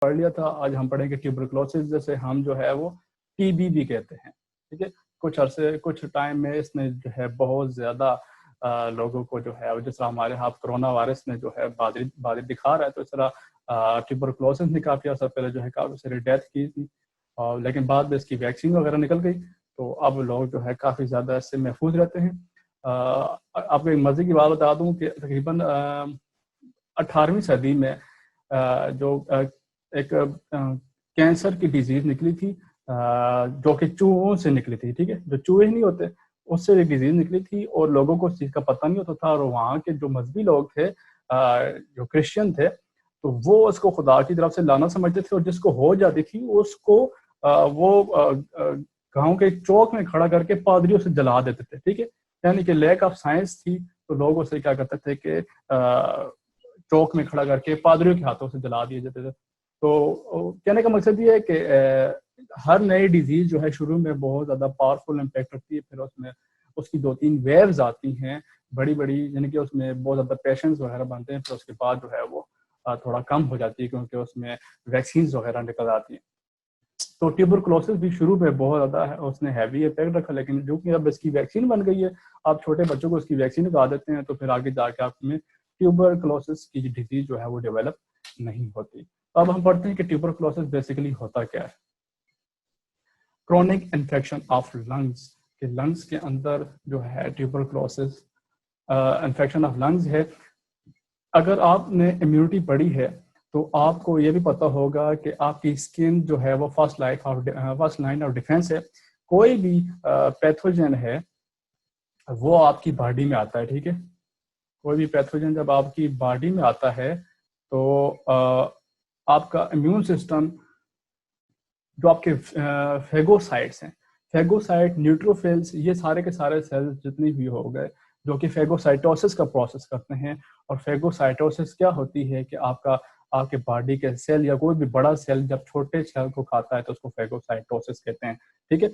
पढ़ लिया था। आज हम पढ़ेंगे ट्यूबरकुलोसिस, जैसे हम जो है वो टीबी भी कहते हैं। ठीक है, कुछ टाइम में इसने जो है बहुत ज़्यादा लोगों को जो है, जिस तरह हमारे यहाँ कोरोना वायरस ने जो है बाधित दिखा रहा है, तो इस तरह ट्यूबरकुलोसिस ने काफ़ी अर्सा पहले जो है काफ़ी सारी डेथ की थी, लेकिन बाद में इसकी वैक्सीन वगैरह निकल गई, तो अब लोग जो है काफ़ी ज़्यादा इससे महफूज रहते हैं। आपको एक मज़े की बात बता दूं कि तकरीबन 18वीं सदी में जो एक कैंसर की डिजीज निकली थी, जो कि चूहों से निकली थी। ठीक है, जो चूहे नहीं होते उससे एक डिजीज निकली थी और लोगों को उस चीज़ का पता नहीं होता था, और वहाँ के जो मजहबी लोग थे, जो क्रिश्चियन थे, तो वो उसको खुदा की तरफ से लाना समझते थे, और जिसको हो जाती थी उसको वो गांव के चौक में खड़ा करके पादरियों से जला देते थे। ठीक है, यानी कि लैक ऑफ साइंस थी, तो लोग उसे क्या करते थे कि चौक में खड़ा करके पादरियों के हाथों से जला दिए जाते थे। तो कहने का मकसद ये है कि हर नई डिजीज जो है शुरू में बहुत ज़्यादा पावरफुल इम्पैक्ट रखती है, फिर उसमें उसकी 2-3 वेव्स आती हैं बड़ी बड़ी, यानी कि उसमें बहुत ज़्यादा पेशेंट्स वगैरह बनते हैं, फिर उसके बाद जो है वो थोड़ा कम हो जाती है, क्योंकि उसमें वैक्सीन वगैरह निकल आती हैं। तो ट्यूबरकुलोसिस भी शुरू में बहुत ज़्यादा है, उसने हैवी इफेक्ट रखा, लेकिन जो कि अब इसकी वैक्सीन बन गई है, आप छोटे बच्चों को इसकी वैक्सीन लगा देते हैं, तो फिर आगे जाके आप में ट्यूबरकुलोसिस की डिजीज जो है वो डेवलप नहीं होती। तो अब हम पढ़ते हैं कि ट्यूबरकुलोसिस बेसिकली होता क्या है। क्रोनिक इन्फेक्शन ऑफ लंग्स, के लंग्स के अंदर जो है ट्यूबरकुलोसिस इन्फेक्शन ऑफ लंग्स है। अगर आपने इम्यूनिटी पढ़ी है तो आपको ये भी पता होगा कि आपकी स्किन जो है वो फर्स्ट लाइन ऑफ डिफेंस है। कोई भी पैथोजन है वो आपकी बॉडी में आता है। ठीक है, कोई भी पैथोजन जब आपकी बॉडी में आता है तो आपका इम्यून सिस्टम, जो आपके फेगोसाइट्स हैं, फेगोसाइट, न्यूट्रोफिल्स, ये सारे के सारे सेल्स जितने भी हो गए जो कि फेगोसाइटोसिस का प्रोसेस करते हैं। और फेगोसाइटोसिस क्या होती है कि आपके बॉडी के सेल या कोई भी बड़ा सेल जब छोटे सेल को खाता है तो उसको फेगोसाइटोसिस कहते हैं। ठीक है,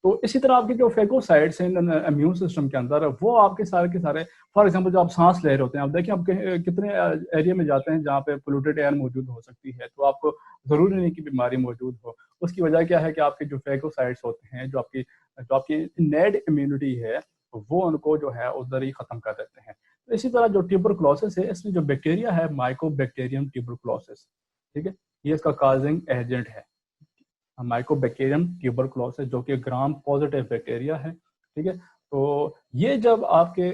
तो इसी तरह आपके जो फेगोसाइट्स हैं इम्यून सिस्टम के अंदर, वो आपके सारे के सारे, फॉर एग्जांपल जो आप सांस ले रहे होते हैं, आप देखिए आप कितने एरिया में जाते हैं जहाँ पे पोल्यूटेड एयर मौजूद हो सकती है, तो आपको जरूरी नहीं कि बीमारी मौजूद हो। उसकी वजह क्या है कि आपके जो फेगोसाइट्स होते हैं, जो आपकी नेट इम्यूनिटी है, वो उनको जो है उधर ही खत्म कर देते हैं। तो इसी तरह जो ट्यूबरकुलोसिस है, इसमें जो बैक्टीरिया है माइकोबैक्टीरियम ट्यूबरकुलोसिस, ठीक है, ये इसका काजिंग एजेंट है, माइकोबैक्टीरियम ट्यूबरकुलोसिस, जो कि ग्राम पॉजिटिव बैक्टीरिया है। ठीक है, तो ये जब आपके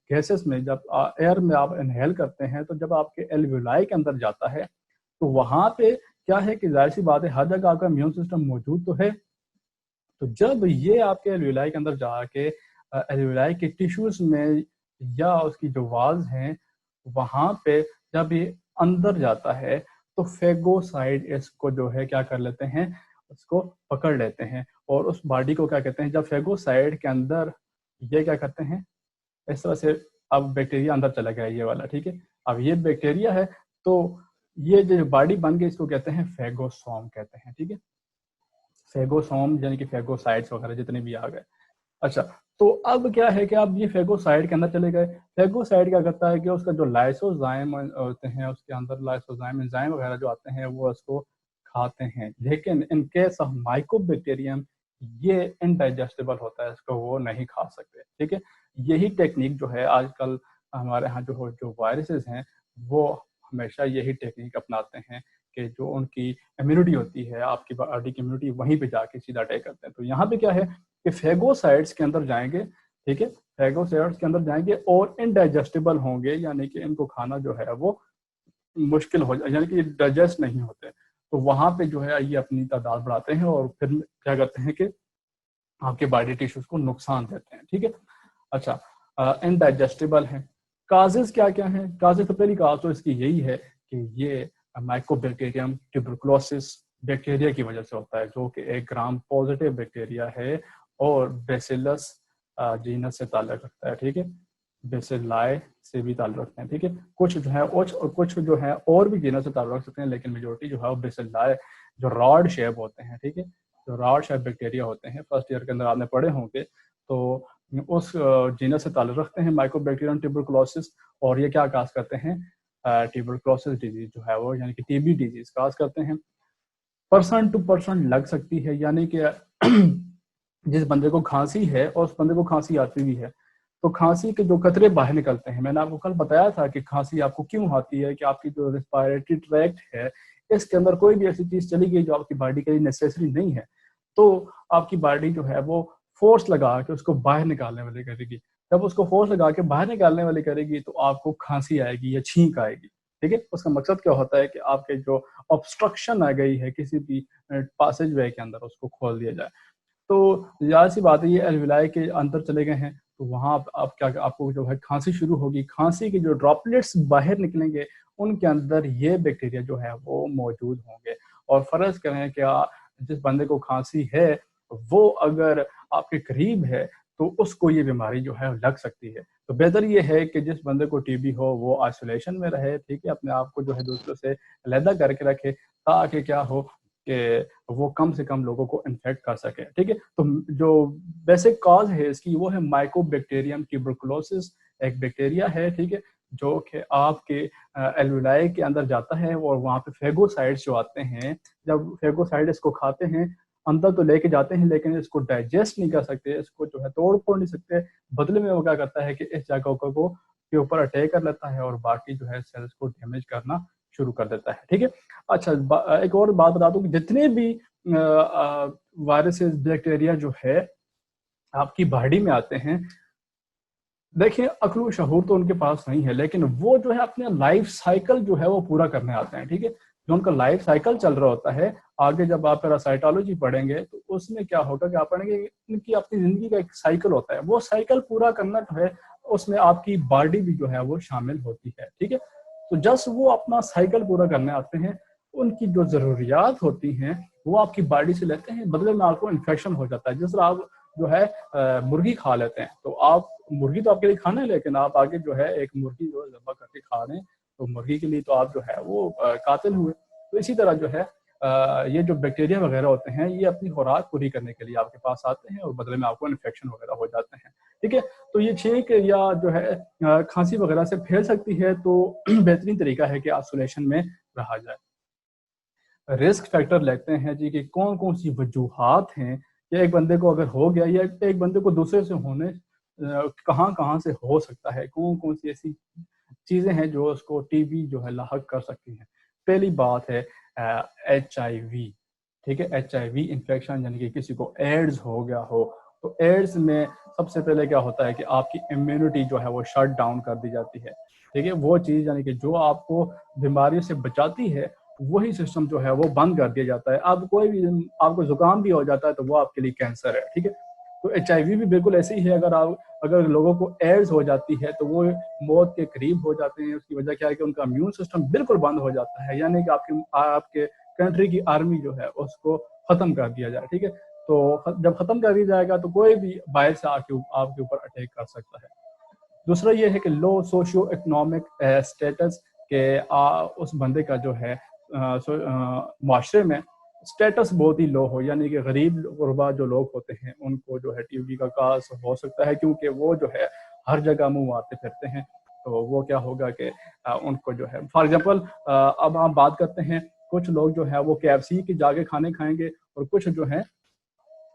गैसेस में, जब एयर में आप इनहेल करते हैं, तो जब आपके एल्वियोलाई के अंदर जाता है, तो वहां पे क्या है कि जाहिर सी बात है हर जगह आपका इम्यून सिस्टम मौजूद तो है। तो जब ये आपके एल्वियोलाई के अंदर जाके एल्वियोलाई के टिश्यूज में या उसकी जो वाल्स हैं वहां पे जब ये अंदर जाता है, तो फेगोसाइड इसको जो है क्या कर लेते हैं, उसको पकड़ लेते हैं, और उस बॉडी को क्या कहते हैं, जब फेगोसाइड के अंदर ये क्या करते हैं, इस तरह से अब बैक्टीरिया अंदर चला गया ये वाला। ठीक है, अब ये बैक्टीरिया है, तो ये जो बॉडी बन गई इसको कहते हैं फेगोसोम कहते हैं। ठीक है, फेगोसोम यानी कि फेगोसाइड्स वगैरह जितने भी आ गए। अच्छा, तो अब क्या है कि अब ये फेगोसाइड के अंदर चले गए। फेगोसाइड क्या करता है कि उसका जो लाइसोजाइम होते हैं, उसके अंदर लाइसोजाइम एंजाइम वगैरह जो आते हैं वो उसको खाते हैं, लेकिन इन केस ऑफ माइकोबैक्टीरियम ये इनडाइजेस्टेबल होता है, इसको वो नहीं खा सकते। ठीक है, यही टेक्निक जो है आजकल हमारे यहाँ जो वायरसेस हैं वो हमेशा यही टेक्निक अपनाते हैं कि जो उनकी इम्यूनिटी होती है, आपकी बॉडी की इम्यूनिटी, वहीं पे जाके सीधा अटैक करते हैं। तो यहाँ पे क्या है कि फेगोसाइट्स के अंदर जाएंगे। ठीक है, फेगोसाइट्स के अंदर जाएंगे और इनडाइजेस्टेबल होंगे, यानी कि इनको खाना जो है वो मुश्किल हो जाए, यानी कि डाइजेस्ट नहीं होते। तो वहां पे जो है ये अपनी तादाद बढ़ाते हैं और फिर क्या करते हैं कि आपके बॉडी टिश्यूज को नुकसान देते हैं। ठीक है, अच्छा, इनडाइजेस्टेबल है। काजेज क्या क्या है? काजेज तो पहली काज तो इसकी यही है कि ये माइकोबैक्टीरियम ट्यूबरकुलोसिस बैक्टीरिया की वजह से होता है, जो कि एक ग्राम पॉजिटिव बैक्टीरिया है और बेसिलस जीनस से ताल्लुक रखता है। ठीक है, बेसिलाई से भी ताल्लुक रखते हैं। ठीक है, कुछ जो है और भी जीनस से ताल्लुक रख सकते हैं, लेकिन मेजोरिटी जो है वो बेसिलाई, जो रॉड शेप होते हैं। ठीक है, जो रॉड शेप बैक्टीरिया होते हैं, फर्स्ट ईयर के अंदर आपने पढ़े होंगे, तो उस जीनस से ताल्लुक रखते हैं माइकोबैक्टीरियम ट्यूबरकुलोसिस। और ये क्या काज करते हैं, ट्यूबरक्लोसिस डिजीज जो है वो यानी कि टीबी डिजीज काज करते हैं। पर्सन टू पर्सन लग सकती है, यानी कि जिस बंदे को खांसी है और उस बंदे को खांसी आती भी है तो खांसी के जो कतरे बाहर निकलते हैं, मैंने आपको कल बताया था कि खांसी आपको क्यों आती है कि आपकी जो रेस्पिरेटरी ट्रैक्ट है इसके अंदर कोई भी ऐसी चीज चली गई जो आपकी बॉडी के लिए नेसेसरी नहीं है, तो आपकी बॉडी जो है वो फोर्स लगा के उसको बाहर निकालने वाली करेगी। जब उसको फोर्स लगा के बाहर निकालने वाली करेगी तो आपको खांसी आएगी या छींक आएगी। ठीक है, उसका मकसद क्या होता है कि आपके जो ऑब्स्ट्रक्शन आ गई है किसी भी पासेज वे के अंदर उसको खोल दिया जाए। तो ज़ाहिर सी बात है ये अलविलाय के अंदर चले गए हैं तो वहाँ आप क्या आपको जो है खांसी शुरू होगी, खांसी के जो ड्रॉपलेट्स बाहर निकलेंगे उनके अंदर ये बैक्टीरिया जो है वो मौजूद होंगे। और फर्ज करें कि जिस बंदे को खांसी है वो अगर आपके करीब है तो उसको ये बीमारी जो है लग सकती है। तो बेहतर ये है कि जिस बंदे को टीबी हो वो आइसोलेशन में रहे, ठीक है, अपने आप को जो है दूसरों से अलहदा करके रखे ताकि क्या हो कि वो कम से कम लोगों को इन्फेक्ट कर सके। ठीक है, तो जो बेसिक कॉज है इसकी वो है माइकोबैक्टीरियम ट्यूबरकुलोसिस, एक बैक्टीरिया है, ठीक है, जो कि आपके एल्वेलाई के अंदर जाता है और वहाँ पे फेगोसाइड्स जो आते हैं, जब फेगोसाइड इसको खाते हैं अंदर तो लेके जाते हैं लेकिन इसको डाइजेस्ट नहीं कर सकते, इसको जो है तोड़ फोड़ नहीं सकते। बदले में वो क्या करता है कि इस जगह को के ऊपर अटैक कर लेता है और बाकी जो है सेल्स को डैमेज करना शुरू कर देता है। ठीक है, अच्छा एक और बात बता दूं कि जितने भी वायरसेस बैक्टीरिया जो है आपकी बॉडी में आते हैं, देखिए अक्ल शहूर तो उनके पास नहीं है लेकिन वो जो है अपने लाइफ साइकिल जो है वो पूरा करने आते हैं। ठीक है, जो उनका लाइफ साइकिल चल रहा होता है, आगे जब आप पैरासाइटोलॉजी पढ़ेंगे तो उसमें क्या होगा कि आप पढ़ेंगे इनकी अपनी जिंदगी का एक साइकिल होता है, वो साइकिल पूरा करना जो है उसमें आपकी बॉडी भी जो है वो शामिल होती है। ठीक है, तो जस्ट वो अपना साइकिल पूरा करने आते हैं, उनकी जो जरूरियात होती हैं वो आपकी बॉडी से लेते हैं, बदले में आपको इन्फेक्शन हो जाता है। जिस तरह आप जो है मुर्गी खा लेते हैं तो आप मुर्गी तो आपके लिए खाना है लेकिन आप आगे जो है एक मुर्गी जो ज़ब्ह करके खा रहे हैं तो मुर्गी के लिए तो आप जो है वो कातिल हुए। तो इसी तरह जो है ये जो बैक्टीरिया वगैरह होते हैं ये अपनी खुराक पूरी करने के लिए आपके पास आते हैं और बदले में आपको इन्फेक्शन वगैरह हो जाते हैं। ठीक है, तो ये छींक या जो है खांसी वगैरह से फैल सकती है, तो बेहतरीन तरीका है कि आइसोलेशन में रहा जाए। रिस्क फैक्टर लेते हैं जी कि कौन कौन सी वजूहात हैं कि एक बंदे को अगर हो गया या एक बंदे को दूसरे से होने कहाँ कहाँ से हो सकता है, कौन कौन सी ऐसी चीज़ें हैं जो उसको टीबी जो है लाहक कर सकती हैं। पहली बात है HIV। ठीक है, HIV इन्फेक्शन यानी कि किसी को एड्स हो गया हो तो एड्स में सबसे पहले क्या होता है कि आपकी इम्यूनिटी जो है वो शट डाउन कर दी जाती है। ठीक है, वो चीज़ यानी कि जो आपको बीमारियों से बचाती है वही सिस्टम जो है वो बंद कर दिया जाता है। अब कोई भी आपको जुकाम भी हो जाता है तो वो आपके लिए कैंसर है। ठीक है, तो HIV भी बिल्कुल ऐसे ही है, अगर लोगों को एड्स हो जाती है तो वो मौत के करीब हो जाते हैं। उसकी वजह क्या है कि उनका इम्यून सिस्टम बिल्कुल बंद हो जाता है, यानी कि आपके कंट्री की आर्मी जो है उसको खत्म कर दिया जाए। ठीक है, तो जब खत्म कर दिया जाएगा तो कोई भी बाहर से आके आपके ऊपर अटैक कर सकता है। दूसरा ये है कि लो सोशियो इकोनॉमिक स्टेटस के उस बंदे का जो है माशरे में स्टेटस बहुत ही लो हो, यानी कि गरीब गुरबा जो लोग होते हैं उनको जो है टीबी का कास हो सकता है क्योंकि वो जो है हर जगह मुंह मारते फिरते हैं। तो वो क्या होगा कि उनको जो है फॉर एग्जांपल अब हम बात करते हैं, कुछ लोग जो है वो KFC के जाके खाने खाएंगे और कुछ जो है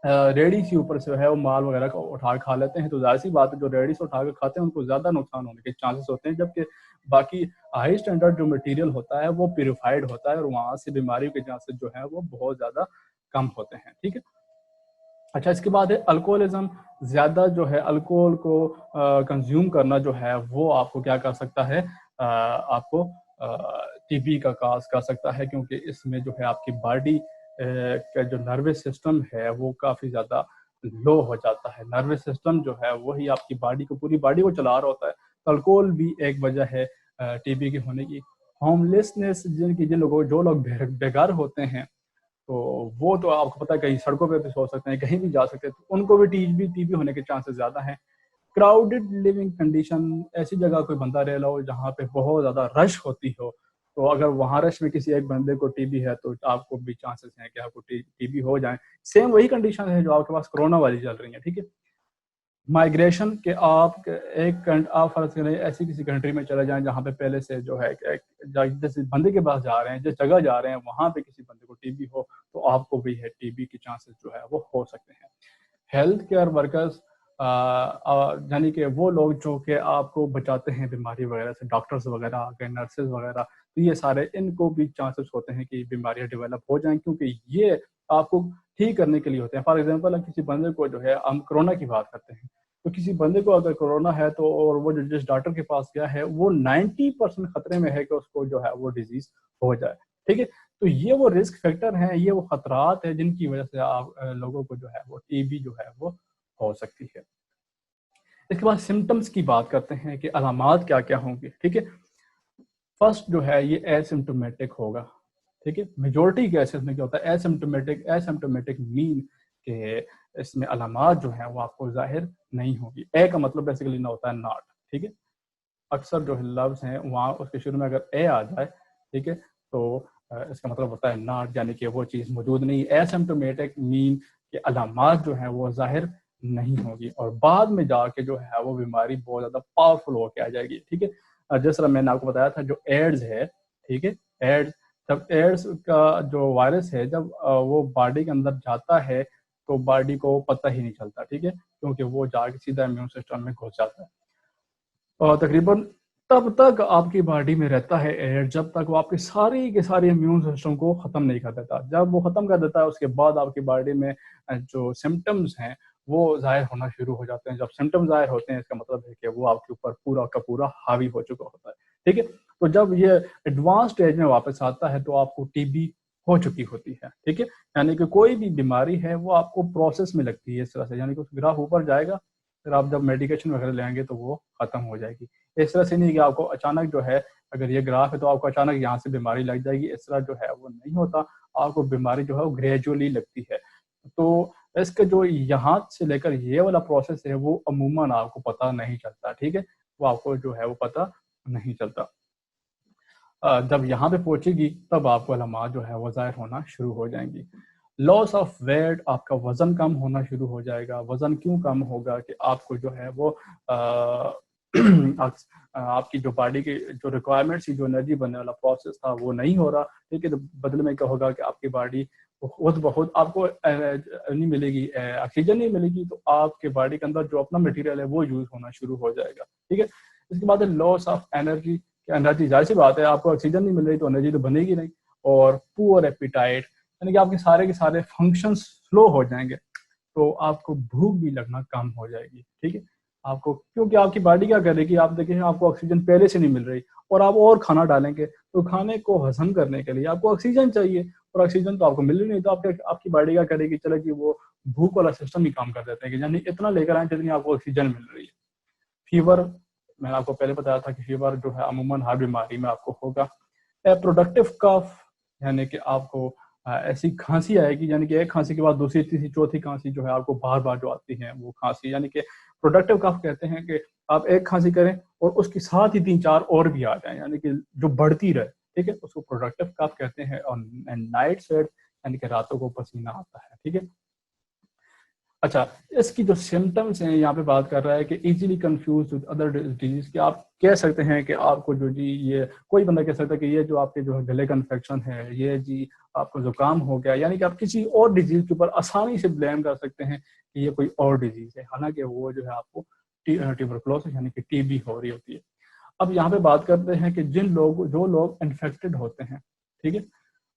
रेडी के ऊपर से है वो माल वगैरह को उठा खा लेते हैं। तो जाहिर सी बात है जो रेडी से उठा के खाते हैं उनको ज्यादा नुकसान होने के चांसेस होते हैं, जबकि बाकी हाई स्टैंडर्ड जो मटेरियल होता है वो प्योरीफाइड होता है और वहां से बीमारियों के चांसेस जो है वो बहुत ज्यादा कम होते हैं। ठीक है, अच्छा इसके बाद है अल्कोहलिज्म। ज्यादा जो है अल्कोहल को कंज्यूम करना जो है वो आपको क्या कर सकता है, आपको टीबी का काज कर सकता है, क्योंकि इसमें जो है आपकी बॉडी का जो नर्वस सिस्टम है वो काफी ज्यादा लो हो जाता है। नर्वस सिस्टम जो है वही आपकी बॉडी को पूरी बॉडी को चला रहा होता है। अल्कोहल भी एक वजह है टीबी के होने की। होमलेसनेस, जिन लोगों जो लोग बेघर होते हैं तो वो तो आपको पता है कहीं सड़कों पे भी सो सकते हैं, कहीं भी जा सकते हैं, तो उनको भी टीबी होने के चांसेस ज्यादा हैं। क्राउडेड लिविंग कंडीशन, ऐसी जगह कोई बंदा रह रहा हो जहाँ पे बहुत ज्यादा रश होती हो, तो अगर वहां रश में किसी एक बंदे को टीबी है तो आपको भी चांसेस हैं कि आपको टीबी हो जाए। सेम वही कंडीशन है जो आपके पास कोरोना वाली चल रही है। ठीक है, माइग्रेशन के आप फर्ज करें ऐसी किसी कंट्री में चले जाएं जहाँ पे पहले से जो है जैसे बंदे के पास जा रहे हैं, जिस जगह जा रहे हैं वहाँ पे किसी बंदे को टीबी हो तो आपको भी है टीबी के चांसेस जो है वो हो सकते हैं। हेल्थ केयर वर्कर्स यानी कि वो लोग जो कि आपको बचाते हैं बीमारी वगैरह से, डॉक्टर्स वगैरह आ गए, नर्सेज वगैरह, तो ये सारे इनको भी चांसेस होते हैं कि बीमारियां डेवलप हो जाएं, क्योंकि ये आपको ठीक करने के लिए होते हैं। फॉर एग्जांपल किसी बंदे को जो है, हम कोरोना की बात करते हैं, तो किसी बंदे को अगर कोरोना है तो और वो जिस डॉक्टर के पास गया है वो 90% खतरे में है कि उसको जो है वो डिजीज हो जाए। ठीक है, तो ये वो रिस्क फैक्टर हैं, ये वो खतरात है जिनकी वजह से आप लोगों को जो है वो टीबी जो है वो हो सकती है। इसके बाद सिम्टम्स की बात करते हैं कि अलामात क्या क्या होंगी। ठीक है, फर्स्ट जो है ये एसिम्टोमेटिक होगा। ठीक है, मेजोरिटी केसेस में क्या होता है, एसिम्टोमेटिक। एसिम्टोमेटिक मीन के इसमें अलामात जो है वो आपको जाहिर नहीं होगी। ए का मतलब बेसिकली ना होता है नॉट। ठीक है, अक्सर जो लफ्ज हैं वहाँ उसके शुरू में अगर ए आ जाए, ठीक है, तो इसका मतलब होता है नॉट, यानी कि वो चीज़ मौजूद नहीं। एसिम्टोमेटिक मीन के अलामात जो है वो जाहिर नहीं होगी और बाद में जाके जो है वो बीमारी बहुत ज़्यादा पावरफुल होकर आ जाएगी। ठीक है, जिस तरह मैंने आपको बताया था जो एड्स है, ठीक है, एड्स, जब एड्स का जो वायरस है जब वो बॉडी के अंदर जाता है तो बॉडी को पता ही नहीं चलता। ठीक है, क्योंकि वो जाके सीधा इम्यून सिस्टम में घुस जाता है और तकरीबन तब तक आपकी बॉडी में रहता है एयर जब तक वो आपकी सारी के सारी इम्यून सिस्टम को ख़त्म नहीं कर देता। जब वो ख़त्म कर देता है उसके बाद आपकी बॉडी में जो सिम्टम्स हैं वो ज़ाहिर होना शुरू हो जाते हैं। जब सिम्टम्स ज़ाहिर होते हैं इसका मतलब है कि वो आपके ऊपर पूरा का पूरा हावी हो चुका होता है। ठीक है, तो जब ये एडवांस स्टेज में वापस आता है तो आपको टीबी हो चुकी होती है। ठीक है, यानी कि कोई भी बीमारी है वो आपको प्रोसेस में लगती है इस तरह से, यानी कि उस ग्राफ ऊपर जाएगा, फिर आप जब मेडिकेशन वगैरह लेंगे तो वो ख़त्म हो जाएगी। इस तरह से नहीं कि आपको अचानक जो है, अगर ये ग्राफ है तो आपको अचानक यहाँ से बीमारी लग जाएगी, इस तरह जो है वो नहीं होता। आपको बीमारी जो है वो ग्रेजुअली लगती है। तो इसका जो यहाँ से लेकर ये वाला प्रोसेस है वो अमूमन आपको पता नहीं चलता। ठीक है, वो आपको जो है वो पता नहीं चलता। जब यहाँ पे पहुंचेगी तब आपको अलामात जो है वो ज़ाहिर होना शुरू हो जाएंगी। लॉस ऑफ वेट, आपका वजन कम होना शुरू हो जाएगा। वजन क्यों कम होगा कि आपको जो है वो आपकी जो बॉडी की जो रिक्वायरमेंट्स थी, जो एनर्जी बनने वाला प्रोसेस था वो नहीं हो रहा। ठीक है, तो बदले में क्या होगा कि आपकी बॉडी खुद बहुत आपको नहीं मिलेगी, ऑक्सीजन नहीं मिलेगी, तो आपके बॉडी के अंदर जो अपना मटेरियल है वो यूज होना शुरू हो जाएगा। ठीक है, इसके बाद लॉस ऑफ एनर्जी। एनर्जी, जाहिर सी बात है, आपको ऑक्सीजन नहीं मिल रही तो एनर्जी तो बनेगी नहीं। और पुअर एपिटाइट, यानी कि आपके सारे के सारे फंक्शंस स्लो हो जाएंगे, तो आपको भूख भी लगना कम हो जाएगी। ठीक है, आपको, क्योंकि आपकी बॉडी क्या करेगी, आप देखिए आपको ऑक्सीजन पहले से नहीं मिल रही और आप और खाना डालेंगे तो खाने को हजम करने के लिए आपको ऑक्सीजन चाहिए और ऑक्सीजन तो आपको मिल ही नहीं, तो आपकी बॉडी क्या करेगी, चले कि वो भूख वाला सिस्टम ही काम कर देते हैं कि यानी इतना लेकर आए जितनी आपको ऑक्सीजन मिल रही है। फीवर, मैंने आपको पहले बताया था कि फीवर जो है अमूमन हर बीमारी में आपको होगा। प्रोडक्टिव कफ, यानी कि आपको ऐसी खांसी आएगी, यानी कि एक खांसी के बाद दूसरी तीसरी चौथी खांसी जो है आपको बार बार जो आती है वो खांसी, यानी कि प्रोडक्टिव कफ कहते हैं कि आप एक खांसी करें और उसके साथ ही 3-4 और भी आ जाए, यानी कि जो बढ़ती रहे। ठीक है, उसको प्रोडक्टिव कफ कहते हैं। और नाइट स्वेट, यानी कि रातों को पसीना आता है। ठीक है, अच्छा, इसकी जो सिम्टम्स हैं यहाँ पे बात कर रहा है कि easily confuse with other disease, कि आप कह सकते हैं कि आपको जो जी ये कोई बंदा कह सकता है कि ये जो आपके जो गले का इन्फेक्शन है, ये जी आपको जुकाम हो गया, यानी कि आप किसी और डिजीज के ऊपर आसानी से ब्लेम कर सकते हैं कि ये कोई और डिजीज है, हालांकि वो जो है आपको ट्यूबरकुलोसिस यानी कि टीबी हो रही होती है। अब यहाँ पे बात करते हैं कि जो लोग इन्फेक्टेड होते हैं, ठीक है,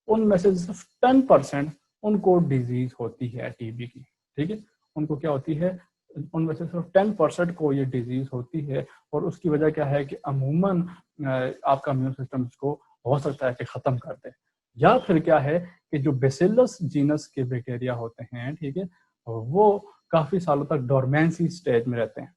उनमें से सिर्फ 10% उनको डिजीज होती है टीबी की। ठीक है, उनको क्या होती है, उनमें से सिर्फ 10% को ये डिजीज होती है और उसकी वजह क्या है कि अमूमन आपका इम्यून सिस्टम इसको हो सकता है कि ख़त्म कर दे, या फिर क्या है कि जो बेसिलस जीनस के बैक्टीरिया होते हैं, ठीक है, वो काफ़ी सालों तक डोरमेंसी स्टेज में रहते हैं।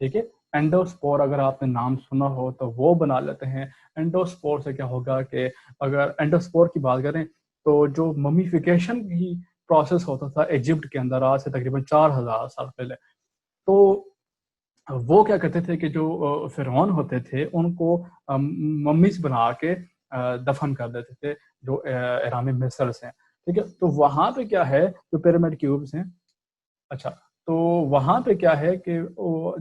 ठीक है, एंडोस्पोर अगर आपने नाम सुना हो तो वो बना लेते हैं। एंडोस्पोर से क्या होगा कि अगर एंडोस्पोर की बात करें तो जो ममीफिकेशन की प्रोसेस होता था इजिप्ट के अंदर आज से तकरीबन 4000 साल पहले, तो वो क्या करते थे कि जो फिरौन होते थे उनको मम्मीज बना के दफन कर देते थे, जो ईरानी मिस्र हैं। ठीक है, तो वहां पे क्या है, जो पिरामिड क्यूब्स हैं, अच्छा तो वहाँ पे क्या है कि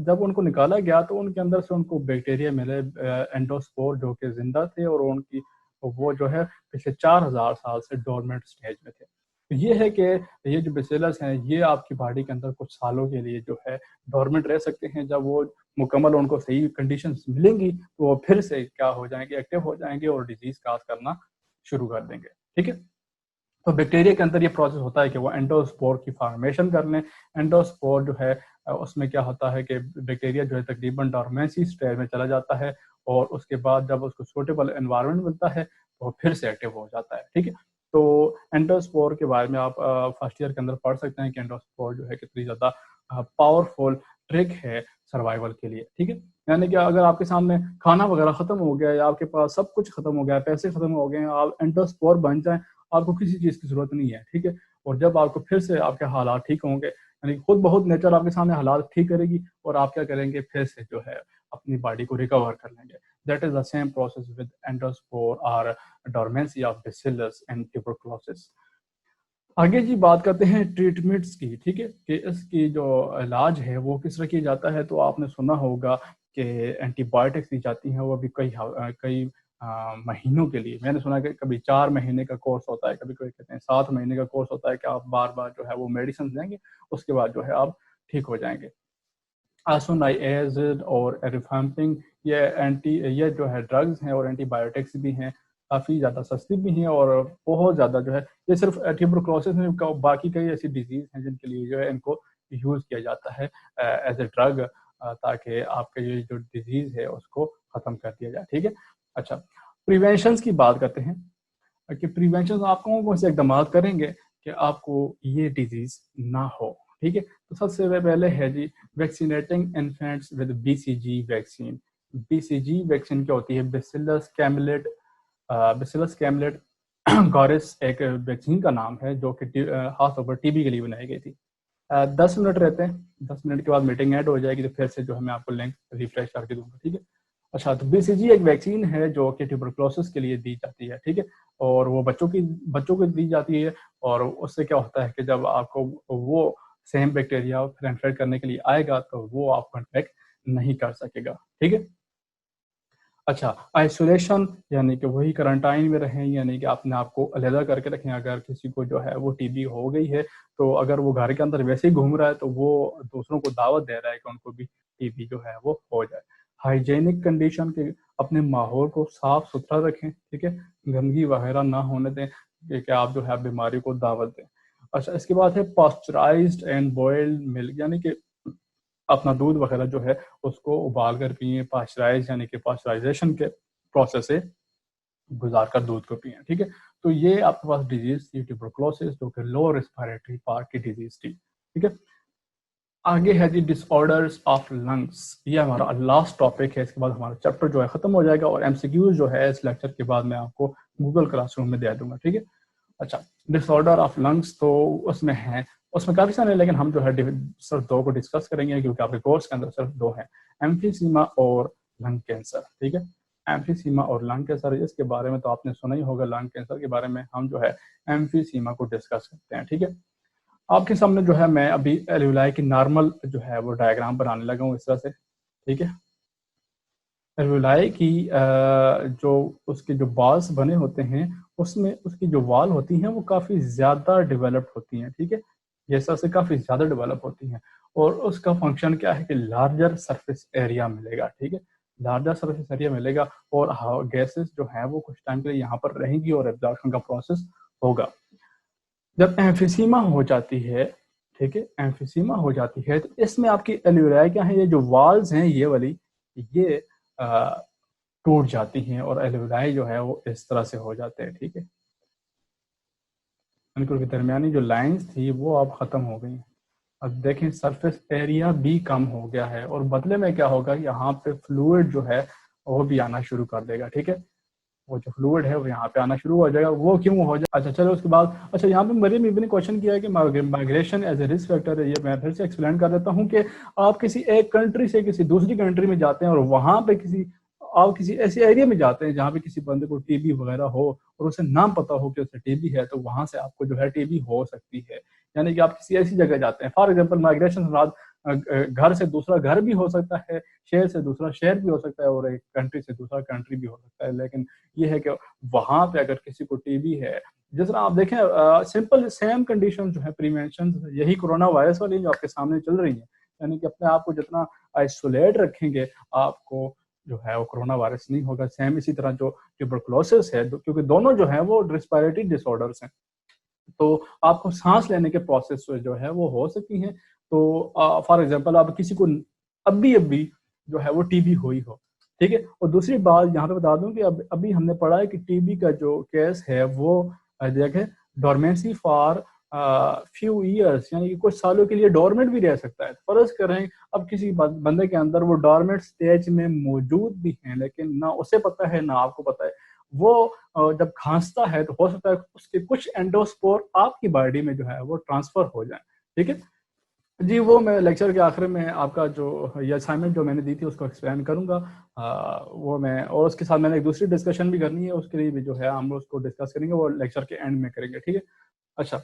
जब उनको निकाला गया तो उनके अंदर से उनको बैक्टीरिया मिले, एंडोस्पोर, जो कि जिंदा थे और उनकी वो जो है पिछले 4000 साल से डोरमेंट स्टेज में थे। तो ये है कि ये जो बेसिलस हैं ये आपकी बॉडी के अंदर कुछ सालों के लिए जो है डोरमेंट रह सकते हैं। जब वो मुकम्मल उनको सही कंडीशंस मिलेंगी तो वो फिर से क्या हो जाएंगे, एक्टिव हो जाएंगे और डिजीज काज करना शुरू कर देंगे। ठीक है, तो बैक्टीरिया के अंदर ये प्रोसेस होता है कि वो एंडोस्पोर की फॉर्मेशन कर लें। एंडोस्पोर जो है उसमें क्या होता है कि बैक्टीरिया जो है तकरीबन डॉर्मेंसी स्टेज में चला जाता है और उसके बाद जब उसको सूटेबल एनवायरनमेंट मिलता है तो फिर से एक्टिव हो जाता है। ठीक है, तो एंडोस्पोर के बारे में आप फर्स्ट ईयर के अंदर पढ़ सकते हैं कि एंडोस्पोर जो है कितनी ज़्यादा पावरफुल ट्रिक है सर्वाइवल के लिए। ठीक है, यानी कि अगर आपके सामने खाना वगैरह खत्म हो गया या आपके पास सब कुछ खत्म हो गया, पैसे खत्म हो गए, आप एंडोस्पोर बन जाए, आपको किसी चीज़ की ज़रूरत नहीं है। ठीक है, और जब आपको फिर से आपके हालात ठीक होंगे, यानी खुद बहुत नेचर आपके सामने हालात ठीक करेगी और आप क्या करेंगे, फिर से जो है अपनी बॉडी को रिकवर कर लेंगे। That is the same process with endospore और dormancy of bacillus and tuberculosis. आगे जी बात करते हैं ट्रीटमेंट्स की। ठीक है, कि इसकी जो इलाज है वो किस तरह किया जाता है। तो आपने सुना होगा कि एंटीबायोटिक्स दी जाती हैं, वो भी कई महीनों के लिए। मैंने सुना कि कभी 4 महीने का कोर्स होता है, कभी कोई कहते हैं 7 महीने का कोर्स होता है कि आप बार बार जो है वो मेडिसिन लेंगे, उसके बाद जो है आप ठीक हो जाएंगे। आसोनाइएसिड और एरिफैम्पिन ये जो है ड्रग्स हैं और एंटीबायोटिक्स भी हैं, काफ़ी ज़्यादा सस्ती भी हैं और बहुत ज़्यादा जो है ये सिर्फ ट्यूबरकुलोसिस में, बाकी कई ऐसी डिजीज़ हैं जिनके लिए जो है इनको यूज़ किया जाता है एज ए ड्रग, ताकि आपके ये जो डिजीज़ है उसको ख़त्म कर दिया जाए। ठीक है, अच्छा, प्रिवेंशन की बात करते हैं कि प्रिवेंशन आप कौन से इकदाम करेंगे कि आपको ये डिजीज़ ना हो। ठीक है, तो सबसे पहले है जी vaccinating infants with BCG vaccine. BCG vaccine क्या होती है? बेसिलस कैमलेट गॉरिस एक वैक्सीन का नाम है जो कि खास तौर पर टीबी के लिए बनाई गई थी। 10 मिनट रहते हैं, 10 मिनट के बाद मीटिंग ऐड हो जाएगी, तो फिर से जो है मैं आपको लिंक रिफ्रेश करके दूंगा। ठीक है, अच्छा, तो बीसीजी एक वैक्सीन है जो कि ट्यूबरकुलोसिस के लिए दी जाती है। ठीक है, और वो बच्चों को दी जाती है और उससे क्या होता है कि जब आपको वो सेम बैक्टीरिया फिर इन्फेक्ट करने के लिए आएगा तो वो आपको इन्फेक्ट नहीं कर सकेगा। ठीक है, अच्छा, आइसोलेशन यानी कि वही क्वारंटाइन में रहें, यानी कि अपने आप को अलहदा करके रखें। अगर किसी को जो है वो टीबी हो गई है तो अगर वो घर के अंदर वैसे ही घूम रहा है तो वो दूसरों को दावत दे रहा है कि उनको भी टीबी जो है वो हो जाए। हाइजेनिक कंडीशन के अपने माहौल को साफ सुथरा रखें। ठीक है, गंदगी वगैरह ना होने दें कि आप जो है बीमारी को दावत दें। अच्छा, इसके बाद है पास्चराइज्ड एंड बॉइल्ड मिल्क, यानी कि अपना दूध वगैरह जो है उसको उबाल कर पिए। पास्चराइज यानी कि पास्चराइजेशन के प्रोसेस से गुजार कर दूध को पिए। ठीक है, तो ये आपके पास डिजीज थी ट्यूबरकुलोसिस, जो कि लो रेस्पिरेटरी पार्ट की डिजीज थी। ठीक है, आगे है जी डिसऑर्डर्स ऑफ लंग्स। ये हमारा लास्ट टॉपिक है, इसके बाद हमारा चैप्टर जो है खत्म हो जाएगा और एमसीक्यूज जो है इस लेक्चर के बाद मैं आपको गूगल क्लासरूम में दे दूंगा। ठीक है, अच्छा, डिसऑर्डर ऑफ लंग्स तो उसमें काफी सारे, लेकिन हम जो है सिर्फ 2 को डिस्कस करेंगे क्योंकि आपके कोर्स के अंदर सिर्फ 2 हैं, एम्फीसीमा और लंग कैंसर। ठीक है, एम्फीसीमा और लंग कैंसर, इसके बारे में तो आपने सुना ही होगा। लंग कैंसर के बारे में हम जो है एम्फीसीमा को डिस्कस करते हैं। ठीक है, आपके सामने जो है मैं अभी एल्यूलाई की नॉर्मल जो है वो डायग्राम बनाने लगा हूँ इस तरह से। ठीक है, एल्यूलाई की जो उसके जो बाल्स बने होते हैं उसमें उसकी जो वाल होती हैं वो काफ़ी ज़्यादा डेवलप्ड होती हैं। ठीक है, जैसा से काफ़ी ज़्यादा डेवलप होती हैं और उसका फंक्शन क्या है कि लार्जर सरफेस एरिया मिलेगा। ठीक है, लार्जर सरफेस एरिया मिलेगा और गैसेस जो हैं वो कुछ टाइम के लिए यहाँ पर रहेंगी और एब्जॉर्प्शन का प्रोसेस होगा। जब एम्फीसीमा हो जाती है, ठीक है, एम्फीसीमा हो जाती है तो इसमें आपकी एल्यूलाई क्या है, ये जो वाल्स हैं ये वाली, ये टूट जाती हैं और एल्यूलाई जो है वो इस तरह से हो जाते हैं। ठीक है, उनके दरमियानी जो लाइंस थी वो अब खत्म हो गई। अब देखें सरफेस एरिया भी कम हो गया है और बदले में क्या होगा, यहाँ पे फ्लूइड जो है वो भी आना शुरू कर देगा। ठीक है, वो जो फ्लूइड है वो यहाँ पे आना शुरू हो जाएगा। वो क्यों हो जाए, अच्छा चलो उसके बाद, अच्छा यहाँ पे मरियम इब्बी ने क्वेश्चन किया है कि migration as a risk factor है। ये मैं फिर से एक्सप्लेन कर देता हूँ कि आप किसी एक कंट्री से किसी दूसरी कंट्री में जाते हैं और वहाँ पे आप किसी ऐसे एरिया में जाते हैं जहाँ पे किसी बंदे को टीबी वगैरह हो और उसे नाम पता हो कि उसे टीबी है, तो वहाँ से आपको जो है टीबी हो सकती है। यानी कि आप किसी ऐसी जगह जाते हैं, फॉर एग्जांपल माइग्रेशन घर से दूसरा घर भी हो सकता है, शहर से दूसरा शहर भी हो सकता है, और एक कंट्री से दूसरा कंट्री भी हो सकता है। लेकिन ये है कि वहां पे अगर किसी को टीबी है, जिस तरह आप देखें सिंपल सेम कंडीशन जो है प्रिवेंशन यही कोरोना वायरस वाली जो आपके सामने चल रही है, यानी कि अपने आप को जितना आइसोलेट रखेंगे आपको जो है वो कोरोना वायरस नहीं होगा। सेम इसी तरह जो ट्यूबरकुलोसिस है, क्योंकि दोनों जो है वो रेस्पिरेटरी डिसऑर्डर्स हैं, तो आपको सांस लेने के प्रोसेस जो है वो हो सकती हैं। तो फॉर एग्जांपल आप किसी को अभी जो है वो टीबी हुई हो, ठीक है। और दूसरी बात यहाँ पे बता दूं कि अभी हमने पढ़ा है कि टीबी का जो केस है वो देखें डोरमेंसी फॉर फ्यू ईयर्स, यानी कि कुछ सालों के लिए डोरमेंट भी रह सकता है। फर्ज करें अब किसी बंदे के अंदर वो डोरमेंट स्टेज में मौजूद भी है, लेकिन ना उसे पता है ना आपको पता है, वो जब खांसता है तो हो सकता है उसके कुछ एंडोस्पोर आपकी बॉडी में जो है वो ट्रांसफर हो जाए, ठीक है जी। वो मैं लेक्चर के आखिर में आपका जो ये असाइनमेंट जो मैंने दी थी उसको एक्सप्लेन करूंगा, वो मैं, और उसके साथ मैंने एक दूसरी डिस्कशन भी करनी है, उसके लिए भी जो है हम उसको डिस्कस करेंगे, वो लेक्चर के एंड में करेंगे, ठीक है। अच्छा,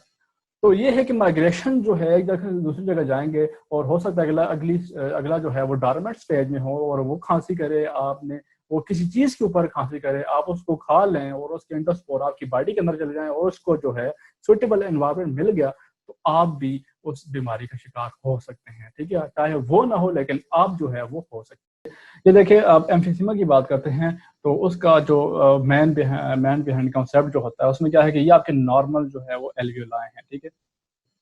तो ये है कि माइग्रेशन जो है एक जगह से दूसरी जगह जाएंगे, और हो सकता है अगला जो है वो डॉर्मेंट स्टेज में हो और वो खांसी करे, आपने वो किसी चीज के ऊपर खांसी करे, आप उसको खा लें और उसके एंडोस्पोर आपकी बॉडी के अंदर चले जाएं और उसको जो है सुटेबल एनवायरनमेंट मिल गया, तो आप भी उस बीमारी का शिकार हो सकते हैं, ठीक है। चाहे वो ना हो लेकिन आप जो है वो हो सकते हैं। ये देखिए, आप एम्फीसीमा की बात करते हैं तो उसका जो मैन बिहाइंड कॉन्सेप्ट जो होता है उसमें क्या है कि ये आपके नॉर्मल जो है वो एल्वियोलाई हैं, ठीक है।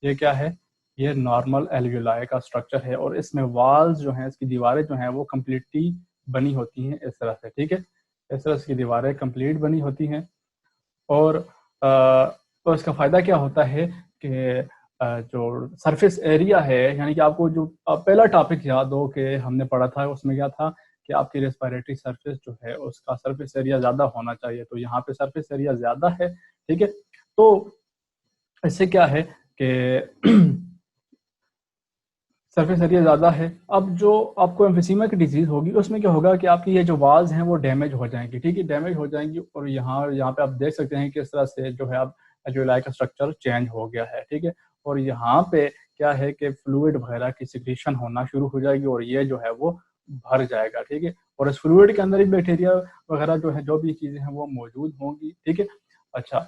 ये क्या है, ये नॉर्मल एल्वियोलाई का स्ट्रक्चर है, और इसमें वॉल्स जो हैं, इसकी दीवारें जो हैं वो कम्प्लीटली बनी होती हैं इस तरह से, ठीक है। इस तरह से दीवारें कंप्लीट बनी होती हैं, और तो इसका फ़ायदा क्या होता है कि जो सरफेस एरिया है, यानी कि आपको जो पहला टॉपिक याद हो कि हमने पढ़ा था, उसमें क्या था कि आपकी रेस्पिरेटरी सरफेस जो है उसका सरफेस एरिया ज़्यादा होना चाहिए, तो यहाँ पे सरफेस एरिया ज़्यादा है, ठीक है। तो इससे क्या है कि सरफेस एरिया ज़्यादा है। अब जो आपको एम्फीसीमा की डिजीज़ होगी उसमें क्या होगा कि आपकी ये जो वाल्स हैं वो डैमेज हो जाएंगी, ठीक है, डैमेज हो जाएंगी, और यहाँ पे आप देख सकते हैं कि इस तरह से जो है आप एल्वियोलाई का स्ट्रक्चर चेंज हो गया है, ठीक है। और यहाँ पे क्या है कि फ्लूइड वगैरह की सिक्रीशन होना शुरू हो जाएगी और ये जो है वो भर जाएगा, ठीक है। और इस फ्लूइड के अंदर ही बैक्टीरिया वगैरह जो है, जो भी चीज़ें हैं वो मौजूद होंगी, ठीक है। अच्छा,